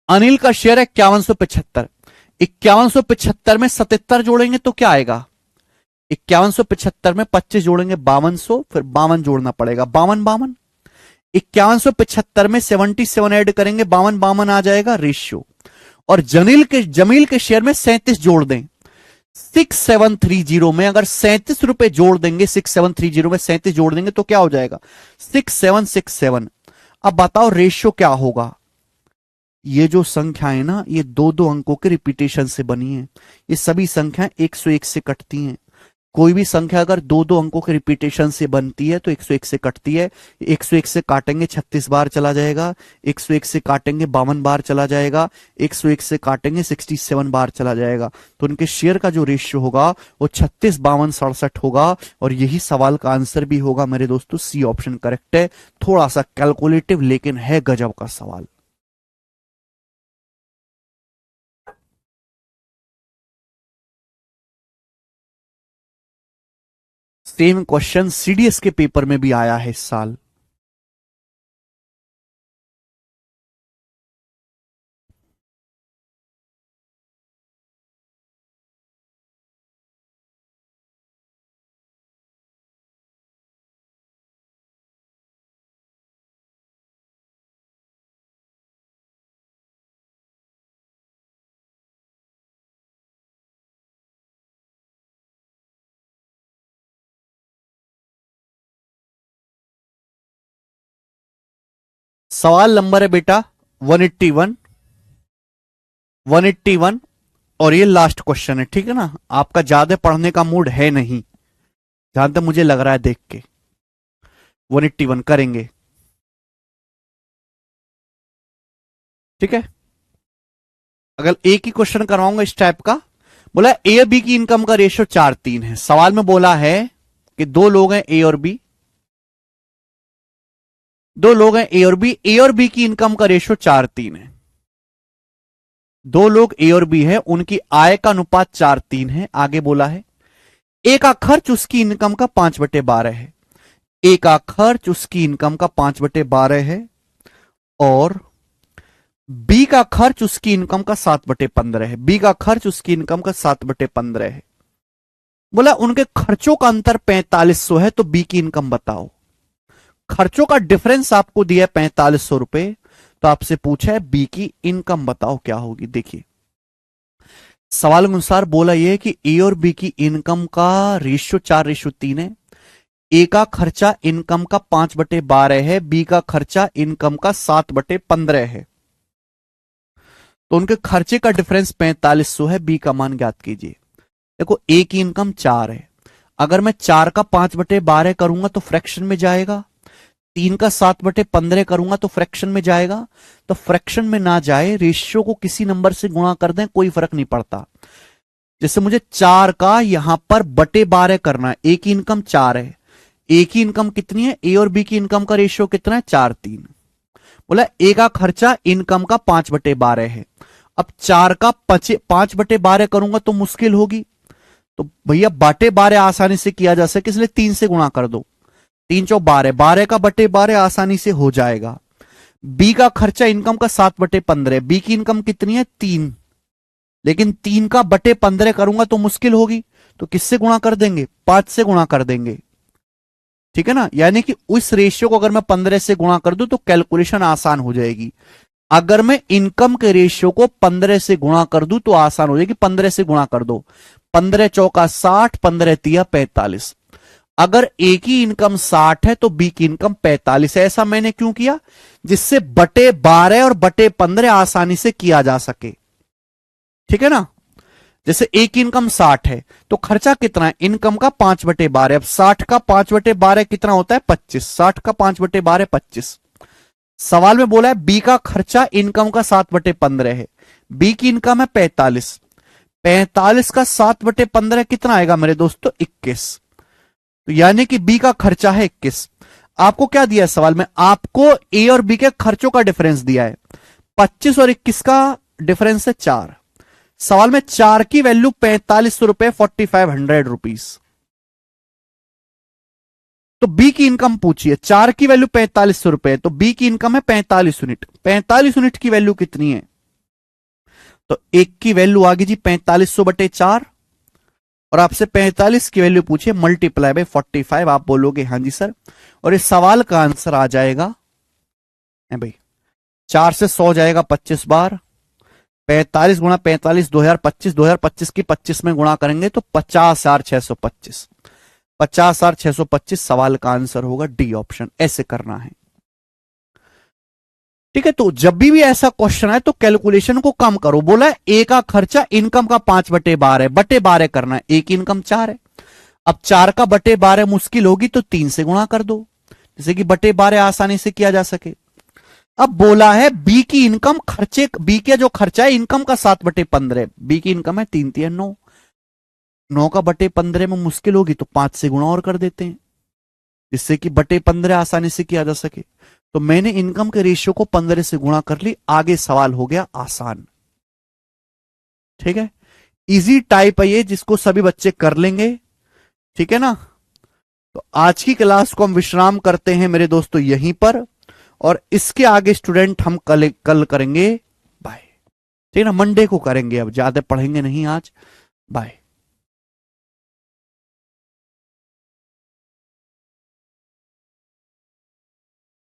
अनिल का शेयर है 5175, 5175 में 77 जोड़ेंगे तो क्या आएगा? 5175 में 25 जोड़ेंगे 5200, फिर 52 जोड़ना पड़ेगा, 52 5175 में 77 ऐड करेंगे 52 आ जाएगा रेशियो। और जमील के शेयर में 37 जोड़ दें 6730 में, अगर 37 रुपए जोड़ देंगे 6730 में 37 जोड़ देंगे तो क्या हो जाएगा? 6767। अब बताओ रेशियो क्या होगा? ये जो संख्या है ना, ये दो दो अंकों के रिपीटेशन से बनी है। ये सभी संख्याएं 101 से कटती हैं। कोई भी संख्या अगर दो दो अंकों के रिपीटेशन से बनती है तो 101 से कटती है। 101 से काटेंगे 36 बार चला जाएगा, 101 से काटेंगे 52 बार चला जाएगा, 101 से काटेंगे 67 बार चला जाएगा। तो उनके शेयर का जो रेशियो होगा वो 36, 52, 67 होगा। और यही सवाल का आंसर भी होगा मेरे दोस्तों, सी ऑप्शन करेक्ट है। थोड़ा सा कैलकुलेटिव लेकिन है गजब का सवाल। सेम क्वेश्चन सीडीएस के पेपर में भी आया है इस साल। सवाल नंबर है बेटा 181, 181। और ये लास्ट क्वेश्चन है, ठीक है ना? आपका ज्यादा पढ़ने का मूड है नहीं, जहां तक मुझे लग रहा है देख के। 181 करेंगे, ठीक है? अगर एक ही क्वेश्चन करवाऊंगा इस टाइप का, बोला ए और बी की इनकम का रेशियो 4:3 है। सवाल में बोला है कि दो लोग हैं ए और बी, दो लोग हैं ए और बी की इनकम का रेशियो 4:3 है। दो लोग ए और बी है, उनकी आय का अनुपात 4:3 है। आगे बोला है ए का खर्च उसकी इनकम का 5/12 है। ए का खर्च उसकी इनकम का 5/12 है और बी का खर्च उसकी इनकम का 7/15 है। बी का खर्च उसकी इनकम का 7/15 है। बोला उनके खर्चों का अंतर 4500 है, तो बी की इनकम बताओ। खर्चों का डिफरेंस आपको दिया है 4500 रुपए, तो आपसे पूछा है बी की इनकम बताओ क्या होगी। देखिए सवाल के अनुसार बोला यह कि ए और बी की इनकम का रेशियो 4:3 है। ए का खर्चा इनकम का 5/12 है, बी का खर्चा इनकम का 7/15 है। तो उनके खर्चे का डिफरेंस 4500 है, बी का मान ज्ञात कीजिए। देखो ए की इनकम 4 है, अगर मैं 4 का 5/12 करूंगा तो फ्रैक्शन में जाएगा, 3 का 7/15 करूंगा तो फ्रैक्शन में जाएगा। तो फ्रैक्शन में ना जाए, रेशियो को किसी नंबर से गुणा कर दें, कोई फर्क नहीं पड़ता। जैसे मुझे 4 का यहां पर बटे 12 करना है, ए की इनकम 4 है, ए की इनकम कितनी है, ए और बी की इनकम का रेशियो कितना है 4:3। बोला ए का खर्चा इनकम का 5/12 है। अब 4 का 5/12 करूंगा तो मुश्किल होगी, तो भैया बटे 12 आसानी से किया जा सके, इसलिए 3 से गुणा कर दो। 3 चौ 12, 12 का बटे 12 आसानी से हो जाएगा। बी का खर्चा इनकम का 7/15, बी की इनकम कितनी है 3, लेकिन 3 का बटे 15 करूंगा तो मुश्किल होगी, तो किससे गुणा कर देंगे, 5 से गुणा कर देंगे, ठीक है ना? यानी कि उस रेशियो को अगर मैं 15 से गुणा कर दूं तो कैलकुलेशन आसान हो जाएगी। अगर मैं इनकम के रेशियो को 15 से गुणा कर दूं तो आसान हो जाएगी। 15 से गुणा कर दो, 15 चौका 60, 15 तिया 45। अगर ए की इनकम 60 है तो बी की इनकम 45 है। ऐसा मैंने क्यों किया, जिससे बटे 12 और बटे 15 आसानी से किया जा सके, ठीक है ना? जैसे ए की इनकम 60 है तो खर्चा कितना है, इनकम का 5/12। अब 60 का 5/12 कितना होता है 25, 60 का 5/12 25। सवाल में बोला है बी का खर्चा इनकम का 7/15 है, बी की इनकम है 45, 45 का 7/15 कितना आएगा मेरे दोस्तों 21। तो यानी कि बी का खर्चा है 21। आपको क्या दिया है सवाल में, आपको ए और बी के खर्चों का डिफरेंस दिया है, 25 और 21 का डिफरेंस है 4। सवाल में 4 की वैल्यू 4500 रुपए, 4500 रुपीज। तो बी की इनकम पूछिए, 4 की वैल्यू 4500 रुपए, तो बी की इनकम है 45 यूनिट। 45 यूनिट की वैल्यू कितनी है, तो 1 की वैल्यू आ गई जी 4500/4 और आपसे 45 की वैल्यू पूछे मल्टीप्लाई बाय 45, आप बोलोगे हाँ जी सर, और इस सवाल का आंसर आ जाएगा भाई 4 से 100 जाएगा 25 बार, 45 गुणा 45 2025 की 25 में गुणा करेंगे तो 50,625, 50,625 सवाल का आंसर होगा, डी ऑप्शन। ऐसे करना है, ठीक है। तो जब भी ऐसा क्वेश्चन आए तो कैलकुलेशन को कम करो। बोला है ए का खर्चा इनकम का 5/12 है, बटे 12 करना है, ए की इनकम 4 है। अब 4 का बटे 12 मुश्किल होगी तो 3 से गुणा कर दो, जैसे कि बटे 12 आसानी से किया जा सके। अब बोला है बी की इनकम खर्चे, बी का जो खर्चा है इनकम का 7/15, बी की इनकम है 3 3 9, 9 का बटे 15 में मुश्किल होगी तो 5 से गुणा और कर देते हैं, जिससे कि बटे 15 आसानी से किया जा सके। तो मैंने इनकम के रेशियो को 15 से गुणा कर ली, आगे सवाल हो गया आसान, ठीक है। इजी टाइप है ये, जिसको सभी बच्चे कर लेंगे, ठीक है ना। तो आज की क्लास को हम विश्राम करते हैं मेरे दोस्तों यहीं पर, और इसके आगे स्टूडेंट हम कल करेंगे, बाय, ठीक है ना, मंडे को करेंगे, अब ज्यादा पढ़ेंगे नहीं आज, बाय।